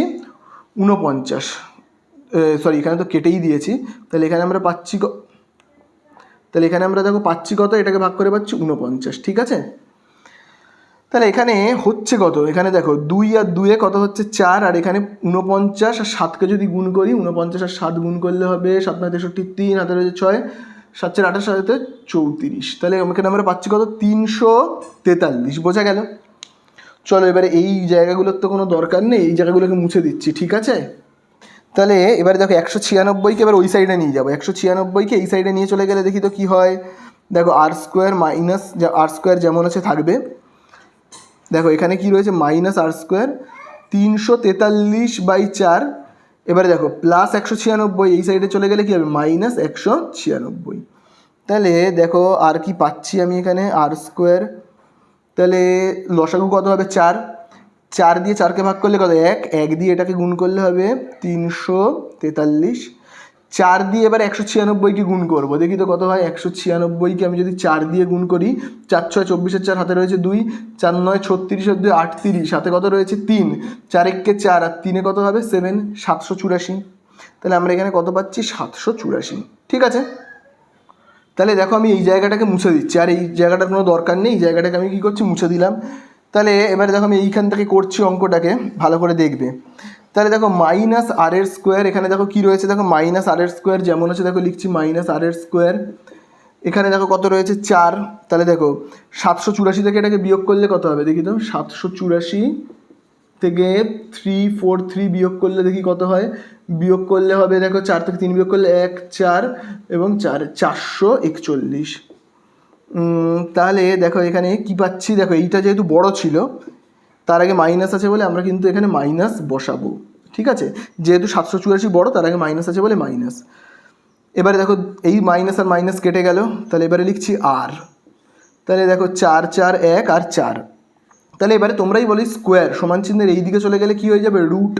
49, সরি এখানে তো কেটেই দিয়েছি। তাহলে এখানে আমরা পাচ্ছি তাহলে এখানে আমরা দেখো পাচ্ছি কত, এটাকে ভাগ করে পাচ্ছি 49, ঠিক আছে। তাহলে এখানে হচ্ছে কত, এখানে দেখো 2 আর 2 কত হচ্ছে 4, আর এখানে 49 আর 7কে যদি গুণ করি 49 আর 7 গুণ করলে হবে 7 9 63, 3 হাতে রয়েছে 6, 7 4 28 সাথে 34। তাহলে এখানে আমরা পাচ্ছি কত 343, বোঝা গেল। চলো এবারে এই জায়গাগুলোর তো কোনো দরকার নেই, এই জায়গাগুলোকে মুছে দিচ্ছি, ঠিক আছে। তাহলে এবারে দেখো 196কে এবার ওই সাইডে নিয়ে যাবো, 196কে এই সাইডে নিয়ে চলে গেলে দেখি তো কী হয়। দেখো আর স্কোয়ার মাইনাস আর স্কোয়ার যেমন আছে থাকবে, দেখো এখানে কি রয়েছে মাইনাস আর স্কোয়ার 343/4, এবারে দেখো প্লাস 196 এই সাইডে চলে গেলে কী হবে মাইনাস 196। তাহলে দেখো আর কি পাচ্ছি আমি এখানে আর স্কোয়ার, তাহলে লসাগু কত হবে 4, 4 দিয়ে 4কে ভাগ করলে কত 1, 1 দিয়ে এটাকে গুণ করলে হবে 343, 4 দিয়ে এবার 196কে গুণ করবো দেখি তো কত হয়। 196কে আমি যদি 4 দিয়ে গুণ করি 4 6 24, 4 হাতে রয়েছে 2, 4 9 36, 2 38, হাতে কত রয়েছে 3, 4 1 4 আর 3 কত হবে 7, 784। তাহলে আমরা এখানে কত পাচ্ছি 784, ঠিক আছে। তাহলে দেখো আমি এই জায়গাটাকে মুছে দিচ্ছি, আর এই জায়গাটার কোনো দরকার নেই, এই জায়গাটাকে আমি কী করছি মুছে দিলাম। তাহলে এবারে দেখো আমি এইখান থেকে করছি অঙ্কটাকে, ভালো করে দেখবে। তাহলে দেখো মাইনাস আর স্কোয়ার, এখানে দেখো কী রয়েছে দেখো মাইনাস আর স্কোয়ার যেমন আছে দেখো লিখছি মাইনাস আর স্কোয়ার, এখানে দেখো কত রয়েছে 4, তাহলে দেখো 784 থেকে এটাকে বিয়োগ করলে কত হবে দেখি তো, 784 থেকে 343 বিয়োগ করলে দেখি কত হয়, বিয়োগ করলে হবে দেখো 4 থেকে 3 বিয়োগ করলে 1 4 এবং 4 441। তাহলে দেখো এখানে কি পাচ্ছি, দেখো এইটা যেহেতু বড় ছিল তার আগে মাইনাস আছে বলে আমরা কিন্তু এখানে মাইনাস বসাবো, ঠিক আছে। যেহেতু 784 বড় তার আগে মাইনাস আছে বলে মাইনাস। এবারে দেখো এই মাইনাস আর মাইনাস কেটে গেল, তাহলে এবারে লিখছি আর, তাহলে দেখো 4 4 1 আর 4। তাহলে এবারে তোমরাই বলো স্কোয়ার সমান চিহ্নের এই দিকে চলে গেলে কি হয়ে যাবে রুট।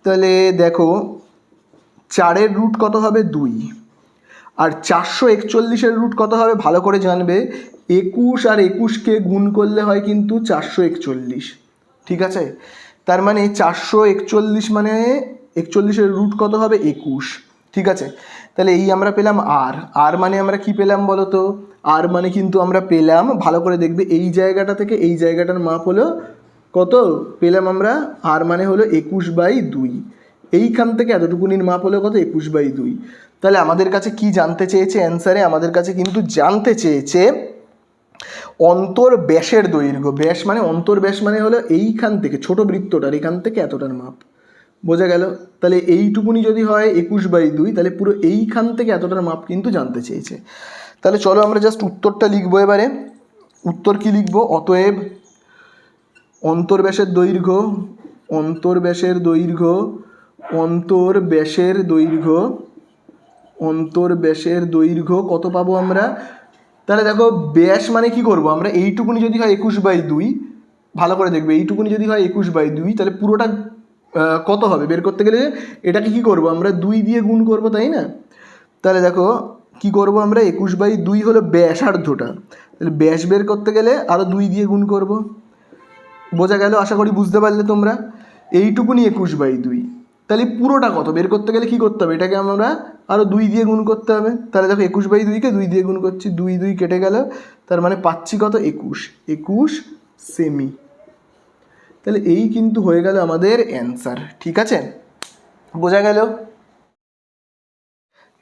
তাহলে দেখো 4-এর রুট কত হবে 2, আর 441-এর রুট কত হবে ভালো করে জানবে, 21 আর 21কে গুণ করলে হয় কিন্তু 441, ঠিক আছে। তার মানে 441 মানে 41-এর রুট কত হবে 21, ঠিক আছে। তাহলে এই আমরা পেলাম আর মানে আমরা কি পেলাম বলো তো, আর মানে কিন্তু আমরা পেলাম, ভালো করে দেখবে এই জায়গাটা থেকে এই জায়গাটার মাপ হলো কত পেলাম আমরা, আর মানে হলো 21/2, এইখান থেকে এতটুকুনির মাপ হলো কত 21/2। তাহলে আমাদের কাছে কি জানতে চেয়েছে অ্যান্সারে, আমাদের কাছে কিন্তু জানতে চেয়েছে অন্তর ব্যাসের দৈর্ঘ্য। ব্যাস মানে অন্তর ব্যাস মানে হলো এইখান থেকে ছোট বৃত্তটার এখান থেকে এতটার মাপ, বোঝা গেল। তাহলে এইটুকুনি যদি হয় 21/2 তাহলে পুরো এইখান থেকে এতটার মাপ কিন্তু জানতে চেয়েছে। তাহলে চলো আমরা জাস্ট উত্তরটা লিখবো এবারে। উত্তর কি লিখবো, অতএব অন্তর্ব্যাসের দৈর্ঘ্য, অন্তর্ব্যাসের দৈর্ঘ্য, অন্তর্ব্যাসের দৈর্ঘ্য, অন্তর্ব্যাসের দৈর্ঘ্য কত পাবো আমরা। তাহলে দেখো ব্যাস মানে কি করব আমরা, এইটুকুনি যদি হয় 21/2, ভালো করে দেখবে এইটুকুনি যদি হয় 21/2 তাহলে পুরোটা কত হবে বের করতে গেলে এটাকে কি করব আমরা 2 দিয়ে গুণ করব, তাই না। তাহলে দেখো কি করব আমরা, 21/2 হলো ব্যাসার্ধটা, তাহলে ব্যাস বের করতে গেলে আরও 2 দিয়ে গুণ করব, বোঝা গেল। আশা করি বুঝতে পারলে তোমরা। এইটুকুনি 21/2, তাহলে পুরোটা কত বের করতে গেলে কী করতে হবে, এটাকে আমরা আরও 2 দিয়ে গুণ করতে হবে। তাহলে দেখো 21/2কে 2 দিয়ে গুণ করছি, 2 2 কেটে গেল, তার মানে পাচ্ছি কত 21 সেমি। তাহলে এই কিন্তু হয়ে গেল আমাদের অ্যান্সার। ঠিক আছে, বোঝা গেল?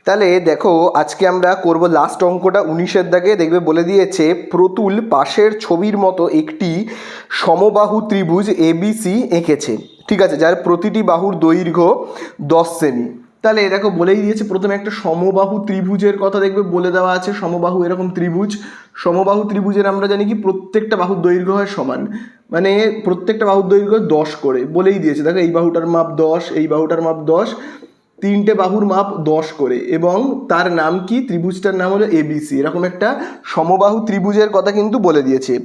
তাহলে দেখো আজকে আমরা করব লাস্ট অঙ্কটা 19-এর দাগে। দেখবে বলে দিয়েছে প্রতুল পাশের ছবির মতো একটি সমবাহু ত্রিভুজ এবিসি এঁকেছে। ঠিক আছে, যার প্রতিটি বাহুর দৈর্ঘ্য 10 সেমি। তাহলে দেখো বলেই দিয়েছে প্রথমে একটা সমবাহু ত্রিভুজের কথা দেখবে বলে দেওয়া আছে। সমবাহু এরকম ত্রিভুজ, সমবাহু ত্রিভুজের আমরা জানি কি প্রত্যেকটা বাহুর দৈর্ঘ্য হয় সমান, মানে প্রত্যেকটা বাহুর দৈর্ঘ্য 10 করে বলেই দিয়েছে। দেখো এই বাহুটার মাপ 10, এই বাহুটার মাপ 10, তিনটে বাহুর মাপ 10 করে, এবং তার নাম কি, ত্রিভুজটার নাম হলো এবিসি। এরকম একটা সমবাহু ত্রিভুজের কথা কিন্তু বলে দিয়েছে।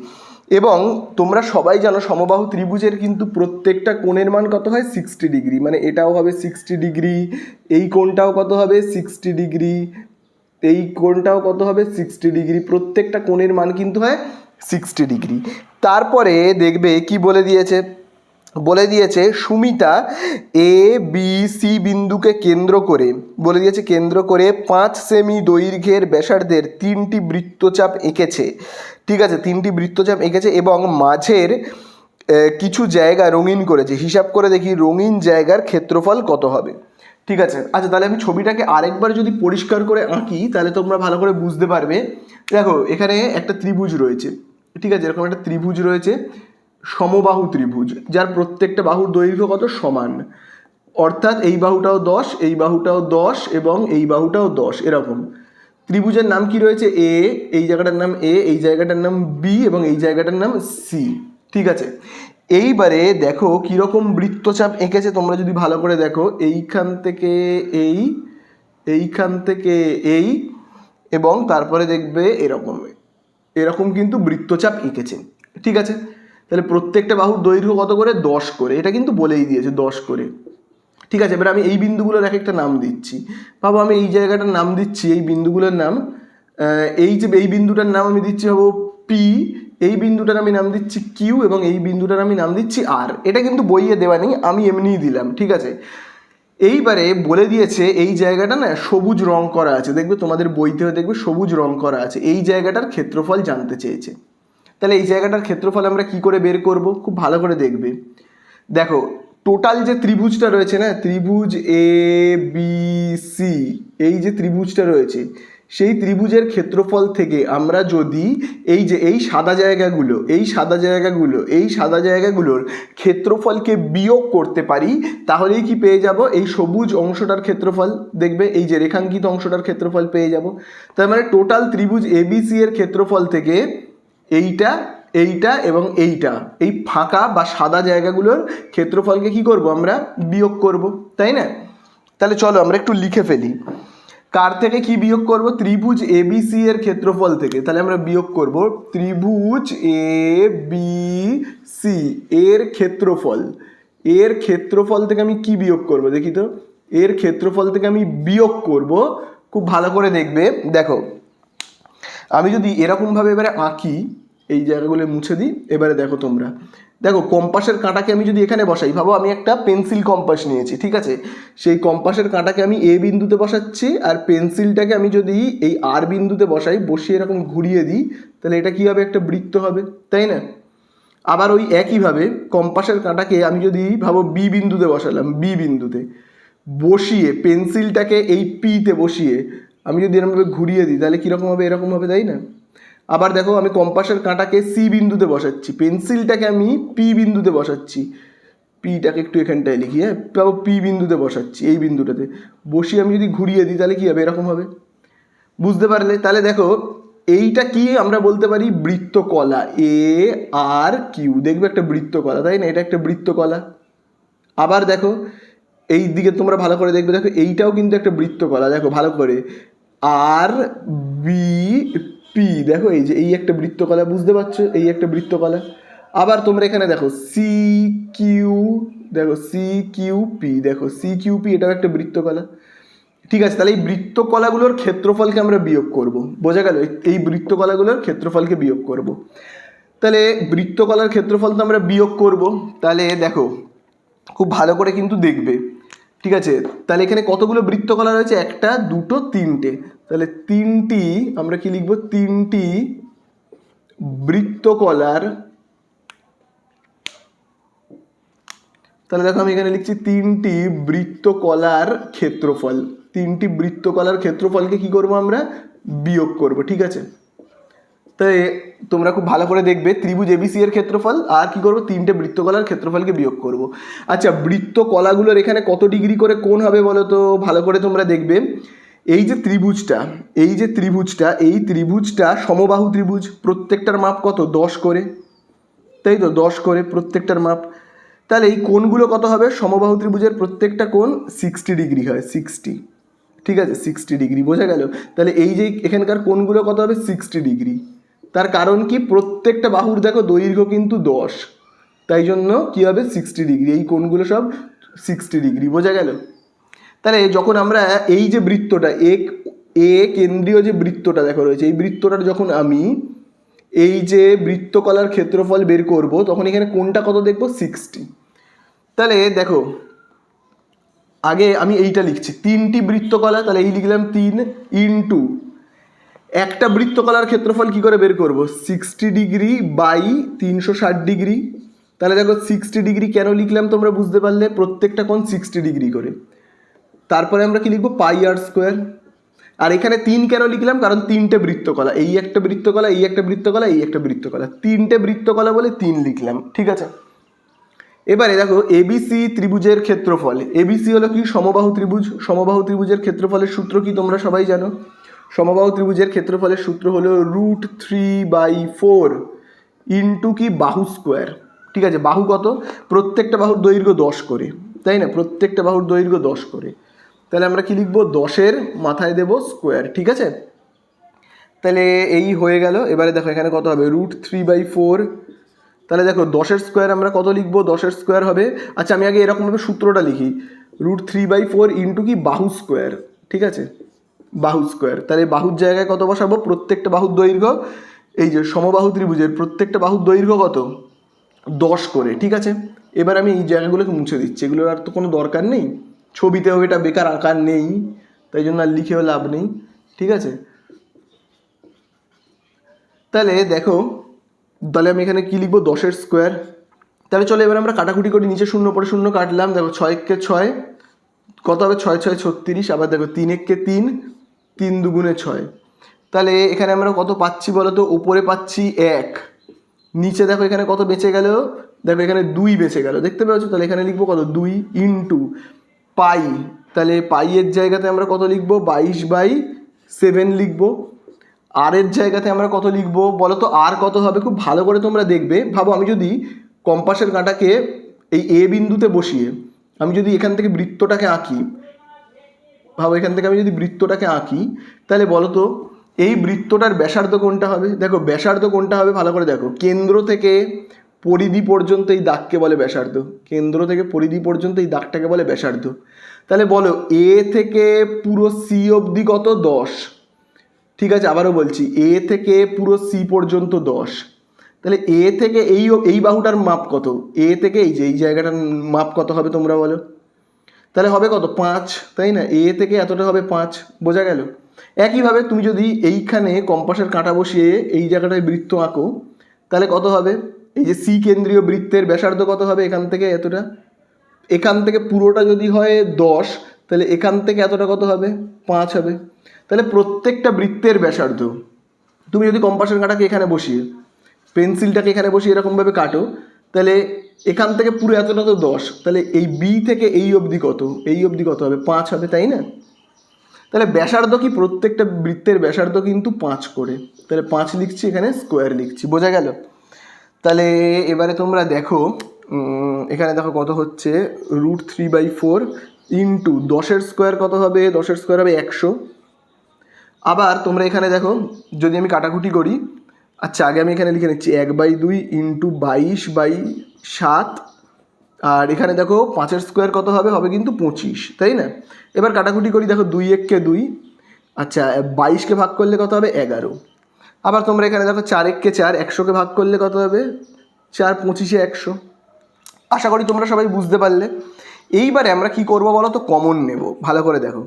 এবং তোমরা সবাই জানো সমবাহু ত্রিভুজের কিন্তু প্রত্যেকটা কোণের মান কত হয় 60 ডিগ্রি, মানে এটাও হবে 60 ডিগ্রি, এই কোণটাও কত হবে 60 ডিগ্রি, এই কোণটাও কত হবে 60 ডিগ্রি, প্রত্যেকটা কোণের মান কিন্তু হয় 60 ডিগ্রি। তারপরে দেখবে কি বলে দিয়েছে, বলে দিয়েছে সুমিতা এ বি সি বিন্দুকে কেন্দ্র করে, বলে দিয়েছে কেন্দ্র করে 5 সেমি দৈর্ঘ্যের ব্যাসার্ধের 3টি বৃত্তচাপ এঁকেছে। ঠিক আছে, 3টি বৃত্তচাপ এঁকেছে এবং মাঝের কিছু জায়গা রঙিন করেছে। হিসাব করে দেখি রঙিন জায়গার ক্ষেত্রফল কত হবে। ঠিক আছে, আচ্ছা তাহলে আমি ছবিটাকে আরেকবার যদি পরিষ্কার করে আঁকি তাহলে তোমরা ভালো করে বুঝতে পারবে। দেখো এখানে একটা ত্রিভুজ রয়েছে, ঠিক আছে, এরকম একটা ত্রিভুজ রয়েছে, সমবাহু ত্রিভুজ, যার প্রত্যেকটা বাহুর দৈর্ঘ্য কত সমান, অর্থাৎ এই বাহুটাও 10, এই বাহুটাও 10 এবং এই বাহুটাও 10। এরকম ত্রিভুজের নাম কি রয়েছে এ, এই জায়গাটার নাম এ, এই জায়গাটার নাম বি এবং এই জায়গাটার নাম সি। ঠিক আছে, এইবারে দেখো কীরকম বৃত্তচাপ এঁকেছে তোমরা যদি ভালো করে দেখো, এইখান থেকে এই, এইখান থেকে এই, এবং তারপরে দেখবে এরকম এরকম কিন্তু বৃত্তচাপ এঁকেছে। ঠিক আছে, তাহলে প্রত্যেকটা বাহুর দৈর্ঘ্য কত করে 10 করে, এটা কিন্তু বলেই দিয়েছে 10 করে। ঠিক আছে, এবার আমি এই বিন্দুগুলোর এক একটা নাম দিচ্ছি। ভাবো আমি এই জায়গাটার নাম দিচ্ছি, এই বিন্দুগুলোর নাম, এই যে এই বিন্দুটার নাম আমি দিচ্ছি ভাবো পি, এই বিন্দুটার আমি নাম দিচ্ছি কিউ এবং এই বিন্দুটার আমি নাম দিচ্ছি আর। এটা কিন্তু বইয়ে দেওয়া নেই, আমি এমনিই দিলাম। ঠিক আছে, এইবারে বলে দিয়েছে এই জায়গাটা না সবুজ রং করা আছে, দেখবে তোমাদের বইতেও দেখবে সবুজ রং করা আছে, এই জায়গাটার ক্ষেত্রফল জানতে চেয়েছে। তাহলে এই জায়গাটার ক্ষেত্রফল আমরা কি করে বের করব, খুব ভালো করে দেখবে। দেখো টোটাল যে ত্রিভুজটা রয়েছে না, ত্রিভুজ এ বি সি, এই যে ত্রিভুজটা রয়েছে সেই ত্রিভুজের ক্ষেত্রফল থেকে আমরা যদি এই যে এই সাদা জায়গাগুলো, এই সাদা জায়গাগুলো, এই সাদা জায়গাগুলোর ক্ষেত্রফলকে বিয়োগ করতে পারি, তাহলেই কি পেয়ে যাব এই সবুজ অংশটার ক্ষেত্রফল। দেখবে এই যে রেখাঙ্কিত অংশটার ক্ষেত্রফল পেয়ে যাব। তার মানে টোটাল ত্রিভুজ এবিসি এর ক্ষেত্রফল থেকে এইটা, এইটা এবং এইটা, এই ফাঁকা বা সাদা জায়গাগুলোর ক্ষেত্রফলকে কি করব আমরা বিয়োগ করব, তাই না? তাহলে চলো আমরা একটু লিখে ফেলি। কার থেকে কি বিয়োগ করব, ত্রিভুজ এবিসি এর ক্ষেত্রফল থেকে। তাহলে আমরা বিয়োগ করব ত্রিভুজ এ বি সি এর ক্ষেত্রফল, এর ক্ষেত্রফল থেকে আমি কি বিয়োগ করব দেখি তো, এর ক্ষেত্রফল থেকে আমি বিয়োগ করব। খুব ভালো করে দেখবে, দেখো আমি যদি এরকমভাবে এবারে আঁকি, এই জায়গাগুলো মুছে দিই, এবারে দেখো তোমরা দেখো কম্পাসের কাঁটাকে আমি যদি এখানে বসাই, ভাবো আমি একটা পেন্সিল কম্পাস নিয়েছি, ঠিক আছে, সেই কম্পাসের কাঁটাকে আমি এ বিন্দুতে বসাচ্ছি আর পেন্সিলটাকে আমি যদি এই আর বিন্দুতে বসাই, বসিয়ে এরকম ঘুরিয়ে দিই, তাহলে এটা কী হবে, একটা বৃত্ত হবে, তাই না? আবার ওই একইভাবে কম্পাসের কাঁটাকে আমি যদি ভাবো বি বিন্দুতে বসালাম, বি বিন্দুতে বসিয়ে পেন্সিলটাকে এই পিতে বসিয়ে আমি যদি এরকমভাবে ঘুরিয়ে দিই, তাহলে কীরকম হবে, এরকম হবে, তাই না? আবার দেখো আমি কম্পাসের কাঁটাকে সি বিন্দুতে বসাচ্ছি, পেন্সিলটাকে আমি পি বিন্দুতে বসাচ্ছি, পিটাকে একটু এখানটায় লিখি, হ্যাঁ, পি বিন্দুতে বসাচ্ছি, এই বিন্দুটাতে বসিয়ে আমি যদি ঘুরিয়ে দিই তাহলে কী হবে, এরকম হবে। বুঝতে পারলে? তাহলে দেখো এইটা কি আমরা বলতে পারি বৃত্তকলা, এ আর কিউ, দেখবে একটা বৃত্তকলা, তাই না? এটা একটা বৃত্তকলা। আবার দেখো এই দিকে তোমরা ভালো করে দেখবে, দেখো এইটাও কিন্তু একটা বৃত্তকলা, দেখো ভালো করে, আর বি পি, দেখো এই যে এই একটা বৃত্তকলা, বুঝতে পারছো, এই একটা বৃত্তকলা। আবার তোমরা এখানে দেখো সি কিউ, দেখো সি কিউ পি, দেখো সি কিউ পি, এটাও একটা বৃত্তকলা। ঠিক আছে, তাহলে এই বৃত্তকলাগুলোর ক্ষেত্রফলকে আমরা বিয়োগ করব, বোঝা গেল? এই বৃত্তকলাগুলোর ক্ষেত্রফলকে বিয়োগ করব। তাহলে বৃত্তকলার ক্ষেত্রফল তো আমরা বিয়োগ করব। তাহলে দেখো খুব ভালো করে কিন্তু দেখবে ঠিক আছে, তাহলে এখানে কতগুলো বৃত্তকলা রয়েছে? একটা, দুটো, তিনটে। তাহলে তিনটি আমরা কি লিখবো? তিনটি বৃত্তকলার, তাহলে দেখো আমি এখানে লিখছি তিনটি বৃত্তকলার ক্ষেত্রফল। তিনটি বৃত্তকলার ক্ষেত্রফলকে কি করব আমরা? বিয়োগ করব। ঠিক আছে, তাই তোমরা খুব ভালো করে দেখবে ত্রিভুজ এবিসি এর ক্ষেত্রফল আর কি করব? তিনটে বৃত্তকলার ক্ষেত্রফলকে বিয়োগ করব। আচ্ছা, বৃত্তকলাগুলোর এখানে কত ডিগ্রি করে কোণ হবে বলো তো? ভালো করে তোমরা দেখবে, এই যে ত্রিভুজটা, এই ত্রিভুজটা সমবাহু ত্রিভুজ, প্রত্যেকটার মাপ কত? 10 করে, তাই তো? 10 করে প্রত্যেকটার মাপ। তাহলে এই কোণগুলো কত হবে? সমবাহু ত্রিভুজের প্রত্যেকটা কোণ 60 ডিগ্রি হয়, 60। ঠিক আছে, 60 ডিগ্রি, বোঝা গেল? তাহলে এই যে এখানকার কোণগুলো কত হবে? 60 ডিগ্রি। তার কারণ কি? প্রত্যেকটা বাহুর দেখো দৈর্ঘ্য কিন্তু 10, তাই জন্য কি হবে? 60 ডিগ্রি। এই কোণগুলো সব 60 ডিগ্রি, বোঝা গেল? তাহলে যখন আমরা এই যে বৃত্তটা এ কেন্দ্রীয় যে বৃত্তটা দেখো রয়েছে, এই বৃত্তটার যখন আমি এই যে বৃত্তকলার ক্ষেত্রফল বের করব, তখন এখানে কোণটা কত দেখবো? 60। তাহলে দেখো আগে আমি এইটা লিখছি, তিনটি বৃত্তকলা, তাহলে এই লিখলাম 3 ইন্টু একটা বৃত্তকলার ক্ষেত্রফল কি করে বের করব? 60 ডিগ্রি বাই 360 ডিগ্রি। তাহলে দেখো 60 ডিগ্রি কেন লিখলাম তোমরা বুঝতে পারলে? প্রত্যেকটা কোণ 60 ডিগ্রি করে। তারপরে আমরা কি লিখবো? পাই আর স্কোয়ার। আর এখানে 3 কেন লিখলাম? কারণ তিনটে বৃত্তকলা, এই একটা বৃত্তকলা, এই একটা বৃত্তকলা, এই একটা বৃত্তকলা, তিনটে বৃত্তকলা বলে 3 লিখলাম। ঠিক আছে, এবারে দেখো এবিসি ত্রিভুজের ক্ষেত্রফল। এবিসি হলো কি? সমবাহু ত্রিভুজ। সমবাহু ত্রিভুজের ক্ষেত্রফলের সূত্র কি তোমরা সবাই জানো? সমবাহু ত্রিভুজের ক্ষেত্রফলের সূত্র হলো √3/4 ইন্টু কি? বাহু স্কোয়ার। ঠিক আছে, বাহু কত? প্রত্যেকটা বাহুর দৈর্ঘ্য 10 করে, তাই না? প্রত্যেকটা বাহুর দৈর্ঘ্য 10 করে। তাহলে আমরা কি লিখবো? 10-এর মাথায় দেব স্কোয়ার। ঠিক আছে, তাহলে এই হয়ে গেল। এবারে দেখো এখানে কত হবে? √3/4। তাহলে দেখো 10-এর স্কোয়ার আমরা কত লিখবো? 10-এর স্কোয়ার হবে, আচ্ছা আমি আগে এরকমভাবে সূত্রটা লিখি, √3/4 ইন্টু কি? বাহু স্কোয়ার। ঠিক আছে, বাহু স্কোয়ার। তাহলে বাহুর জায়গায় কত বসাবো? প্রত্যেকটা বাহুর দৈর্ঘ্য, এই যে সমবাহু ত্রিভুজের প্রত্যেকটা বাহুর দৈর্ঘ্য কত? 10 করে। ঠিক আছে, এবার আমি এই জায়গাগুলোকে মুছে দিচ্ছি, এগুলোর আর তো কোনো দরকার নেই, ছবিতেও এটা বেকার আকার নেই, তাই জন্য আর লিখেও লাভ নেই। ঠিক আছে, তাহলে দেখো, তাহলে আমি এখানে কি লিখবো? 10-এর স্কোয়ার। তাহলে চলো এবার আমরা কাটাকুটি করি, নিচে 0 পরে 0 কাটলাম। দেখো 6 × 6 কত হবে? 6 × 6 = 36। আবার দেখো 3 × 3 3 × 2 = 6। তাহলে এখানে আমরা কত পাচ্ছি বলো তো? উপরে পাচ্ছি 1, নিচে দেখো এখানে কত বেঁচে গেল? দেখো এখানে 2 বেঁচে গেল, দেখতে পাচ্ছ? তাহলে এখানে লিখবো কত? 2 ইন্টু পাই। তাহলে পাইয়ের জায়গাতে আমরা কত লিখবো? 22/7 লিখবো। আর এর জায়গাতে আমরা কত লিখবো বলো তো? আর কত হবে? খুব ভালো করে তোমরা দেখবে, ভাবো আমি যদি কম্পাসের কাঁটাকে এই এ বিন্দুতে বসিয়ে আমি যদি এখান থেকে বৃত্তটাকে আঁকি, ভাবো এখান থেকে আমি যদি বৃত্তটাকে আঁকি, তাহলে বলো তো এই বৃত্তটার ব্যাসার্ধ কোনটা হবে? দেখো ব্যাসার্ধ কোনটা হবে ভালো করে দেখো, কেন্দ্র থেকে পরিধি পর্যন্ত এই দাগকে বলে ব্যাসার্ধ। কেন্দ্র থেকে পরিধি পর্যন্ত এই দাগটাকে বলে ব্যাসার্ধ। তাহলে বলো এ থেকে পুরো সি অবধি কত? 10। ঠিক আছে, আবারও বলছি, এ থেকে পুরো সি পর্যন্ত 10। তাহলে এ থেকে এই বাহুটার মাপ কত? এ থেকে এই যে এই জায়গাটার মাপ কত হবে তোমরা বলো? তাহলে হবে কত? 5, তাই না? এ থেকে এতটা হবে 5, বোঝা গেল? একইভাবে তুমি যদি এইখানে কম্পাসের কাঁটা বসিয়ে এই জায়গাটায় বৃত্ত আঁকো, তাহলে কত হবে? এই যে সি কেন্দ্রীয় বৃত্তের ব্যাসার্ধ কত হবে? এখান থেকে এতটা। এখান থেকে পুরোটা যদি হয় 10, তাহলে এখান থেকে এতটা কত হবে? 5 হবে। তাহলে প্রত্যেকটা বৃত্তের ব্যাসার্ধ তুমি যদি কম্পাসের কাঁটাকে এখানে বসিয়ে পেন্সিলটাকে এখানে বসিয়ে এরকমভাবে কাটো, তাহলে এখান থেকে পুরো এতটা তো 10, তাহলে এই বি থেকে এই অবধি কত? এই অবধি কত হবে? 5 হবে, তাই না? তাহলে ব্যাসার্ধ কি? প্রত্যেকটা বৃত্তের ব্যাসার্ধ কিন্তু 5 করে। তাহলে 5 লিখছি, এখানে স্কোয়ার লিখছি, বোঝা গেল? তাহলে এবারে তোমরা দেখো এখানে দেখো কত হচ্ছে? √3/4 ইন্টু 10-এর স্কোয়ার কত হবে? 10-এর স্কোয়ার হবে 100। আবার তোমরা এখানে দেখো যদি আমি কাটাকুটি করি, আচ্ছা আগে আমি এখানে লিখে নিচ্ছি 1/2 ইন্টু 22/7। আর এখানে দেখো 5-এর স্কোয়ার কত হবে? হবে কিন্তু 25, তাই না? এবার কাটাকুটি করি, দেখো 2 × 1 = 2। আচ্ছা 22কে ভাগ করলে কত হবে? 11। আবার তোমরা এখানে দেখো 4 × 1 = 4, 100কে ভাগ করলে কত হবে? 4 × 25 = 100। আশা করি তোমরা সবাই বুঝতে পারলে। এইবারে আমরা কি করব বলো তো, কমন নেব। ভালো করে দেখো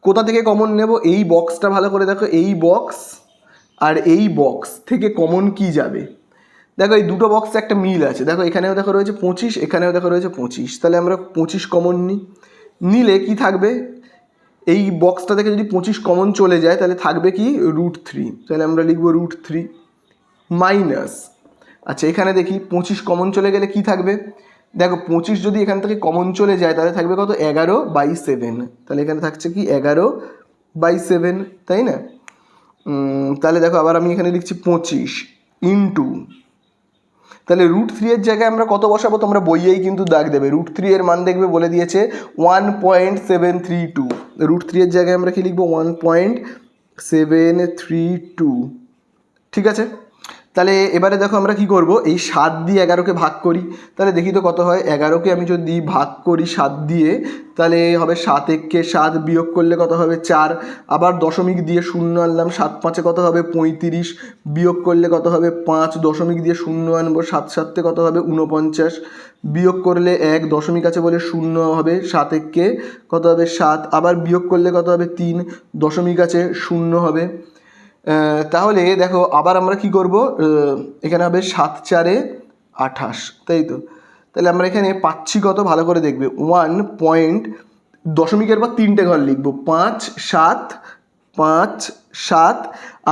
কোথা থেকে কমন নেব, এই বক্সটা ভালো করে দেখো, এই বক্স আর এই বক্স থেকে কমন কি যাবে। দেখো এই দুটো বক্সে একটা মিল আছে, দেখো এখানেও দেখো রয়েছে 25, এখানেও দেখো রয়েছে 25, তাহলে আমরা 25 কমন নিলে কি থাকবে, এই বক্সটা থেকে যদি 25 কমন চলে যায় তাহলে থাকবে কি √3, তাহলে আমরা লিখবো √3 মাইনাস, আচ্ছা এখানে দেখি 25 কমন চলে গেলে কি থাকবে, দেখো 25 যদি এখান থেকে কমন চলে যায় তাহলে থাকবে কত 11/7, তাহলে এখানে থাকছে কি 11/7, তাই না। তাহলে দেখো আবার আমি এখানে লিখছি 25 ইন্টু, তাহলে √3 এর জায়গায় আমরা কত বসাবো, তোমরা বইয়েই কিন্তু দাগ দেবে, √3 এর মান দেখবে বলে দিয়েছে 1.732, √3 এর জায়গায় আমরা কি লিখবো 1.732, ঠিক আছে। তাহলে এবারে দেখো আমরা কি করব, এই 7 দিয়ে 11কে ভাগ করি, তাহলে দেখি তো কত হয়, 11কে আমি যদি ভাগ করি 7 দিয়ে তাহলে হবে 7 একে 7, বিয়োগ করলে কত হবে 4, আবার দশমিক দিয়ে 0 আনলাম, 7 5-এ কত হবে 35, বিয়োগ করলে কত হবে 5, দশমিক দিয়ে 0 আনবো, 7 7-এ কত হবে 49, বিয়োগ করলে 1, দশমিক আছে বলে 0 হবে, 7 একে কত হবে 7, আবার বিয়োগ করলে কত হবে 3, দশমিক আছে 0 হবে। তাহলে দেখো আবার আমরা কি করব, এখানে হবে 7 4-এ 28, তাই তো। তাহলে আমরা এখানে পাচ্ছি কত, ভালো করে দেখবে 1 পয়েন্ট, দশমিকের পর 3টে ঘর লিখবো, 5 7 5 7,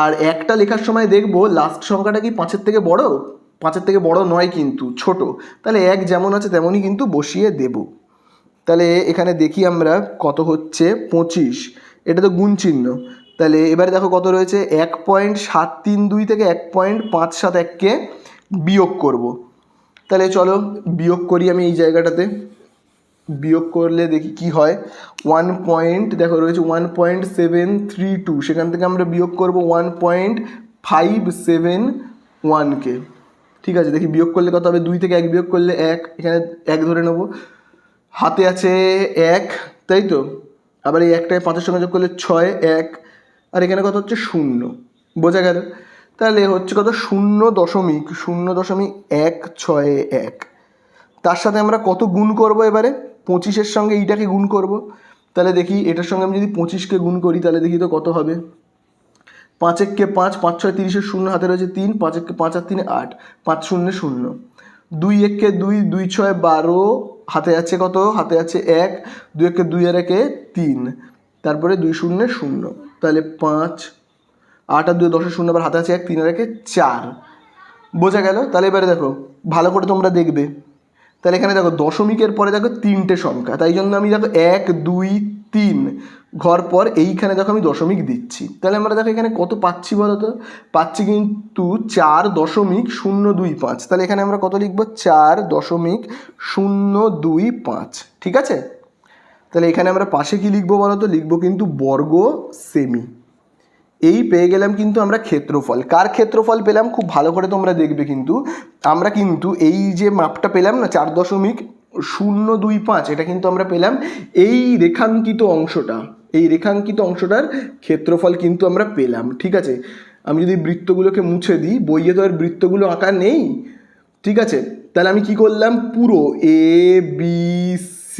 আর একটা লেখার সময় দেখবো লাস্ট সংখ্যাটা কি 5-এর থেকে বড়, 5-এর থেকে বড় নয় কিন্তু ছোট, তাহলে 1 যেমন আছে তেমনই কিন্তু বসিয়ে দেব। তাহলে এখানে দেখি আমরা কত হচ্ছে 25, এটা তো গুণ চিহ্ন, তাহলে এবারে দেখো কত রয়েছে 1.732 থেকে 1.571কে বিয়োগ করব। তাহলে চলো বিয়োগ করি, আমি এই জায়গাটাতে বিয়োগ করলে দেখি কি হয়, দেখো রয়েছে 1.732, সেখান থেকে আমরা বিয়োগ করব 1.571কে, ঠিক আছে। দেখি বিয়োগ করলে কত হবে, 2 থেকে 1 বিয়োগ করলে 1, এখানে 1 ধরে নেব, হাতে আছে 1, তাই তো, আবার এই 1টাকে 5-এর সঙ্গে যোগ করলে 6, 1, আর এখানে কত হচ্ছে 0, বোঝা গেল। তাহলে হচ্ছে কত 0.161, তার সাথে আমরা কত গুণ করব, এবারে 25-এর সঙ্গে এইটাকে গুণ করব। তাহলে দেখি এটার সঙ্গে আমি যদি 25কে গুণ করি তাহলে দেখি তো কত হবে, 5 একে 5, 5 6 30-এর 0 হাতে রয়েছে 3, 5 একে 5 আর 3 8, 5 0 0, 2 একে 2, 2 6 12, হাতে আছে কত, হাতে আছে 1, 2 একে 2 আর 1 3, তারপরে 2 0 0, তাহলে 5, 8 আর 2 10-এর 0, আবার হাতে আছে 1, 3 আর 1 4, বোঝা গেল। তাহলে এবারে দেখো ভালো করে তোমরা দেখবে, তাহলে এখানে দেখো দশমিকের পরে দেখো 3টে সংখ্যা, তাই জন্য আমি দেখো 1 2 3 ঘর পর এইখানে দেখো আমি দশমিক দিচ্ছি, তাহলে আমরা দেখো এখানে কত পাচ্ছি বলো তো, পাচ্ছি কিন্তু 4.025, তাহলে এখানে আমরা কত লিখবো 4.025, ঠিক আছে। তাহলে এখানে আমরা পাশে কি লিখবো বলো তো, লিখবো কিন্তু বর্গ সেমি। এই পেয়ে গেলাম কিন্তু আমরা ক্ষেত্রফল। কার ক্ষেত্রফল পেলাম খুব ভালো করে তোমরা দেখবে, কিন্তু আমরা কিন্তু এই যে মাপটা পেলাম না 4.025, এটা কিন্তু আমরা পেলাম এই রেখাঙ্কিত অংশটা, এই রেখাঙ্কিত অংশটার ক্ষেত্রফল কিন্তু আমরা পেলাম, ঠিক আছে। আমি যদি বৃত্তগুলোকে মুছে দিই, বইয়ে তো আর বৃত্তগুলো আঁকা নেই, ঠিক আছে। তাহলে আমি কি করলাম, পুরো ABC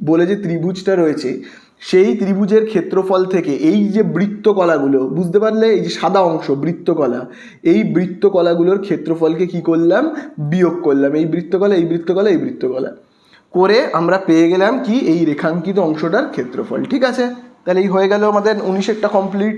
বলে যে ত্রিভুজটা রয়েছে সেই ত্রিভুজের ক্ষেত্রফল থেকে এই যে বৃত্তকলাগুলো, বুঝতে পারলে এই যে সাদা অংশ বৃত্তকলা, এই বৃত্তকলাগুলোর ক্ষেত্রফলকে কি করলাম, বিয়োগ করলাম, এই বৃত্তকলা এই বৃত্তকলা এই বৃত্তকলা করে আমরা পেয়ে গেলাম কি এই রেখাঙ্কিত অংশটার ক্ষেত্রফল, ঠিক আছে। তাহলে এই হয়ে গেল আমাদের 19-এরটা কমপ্লিট।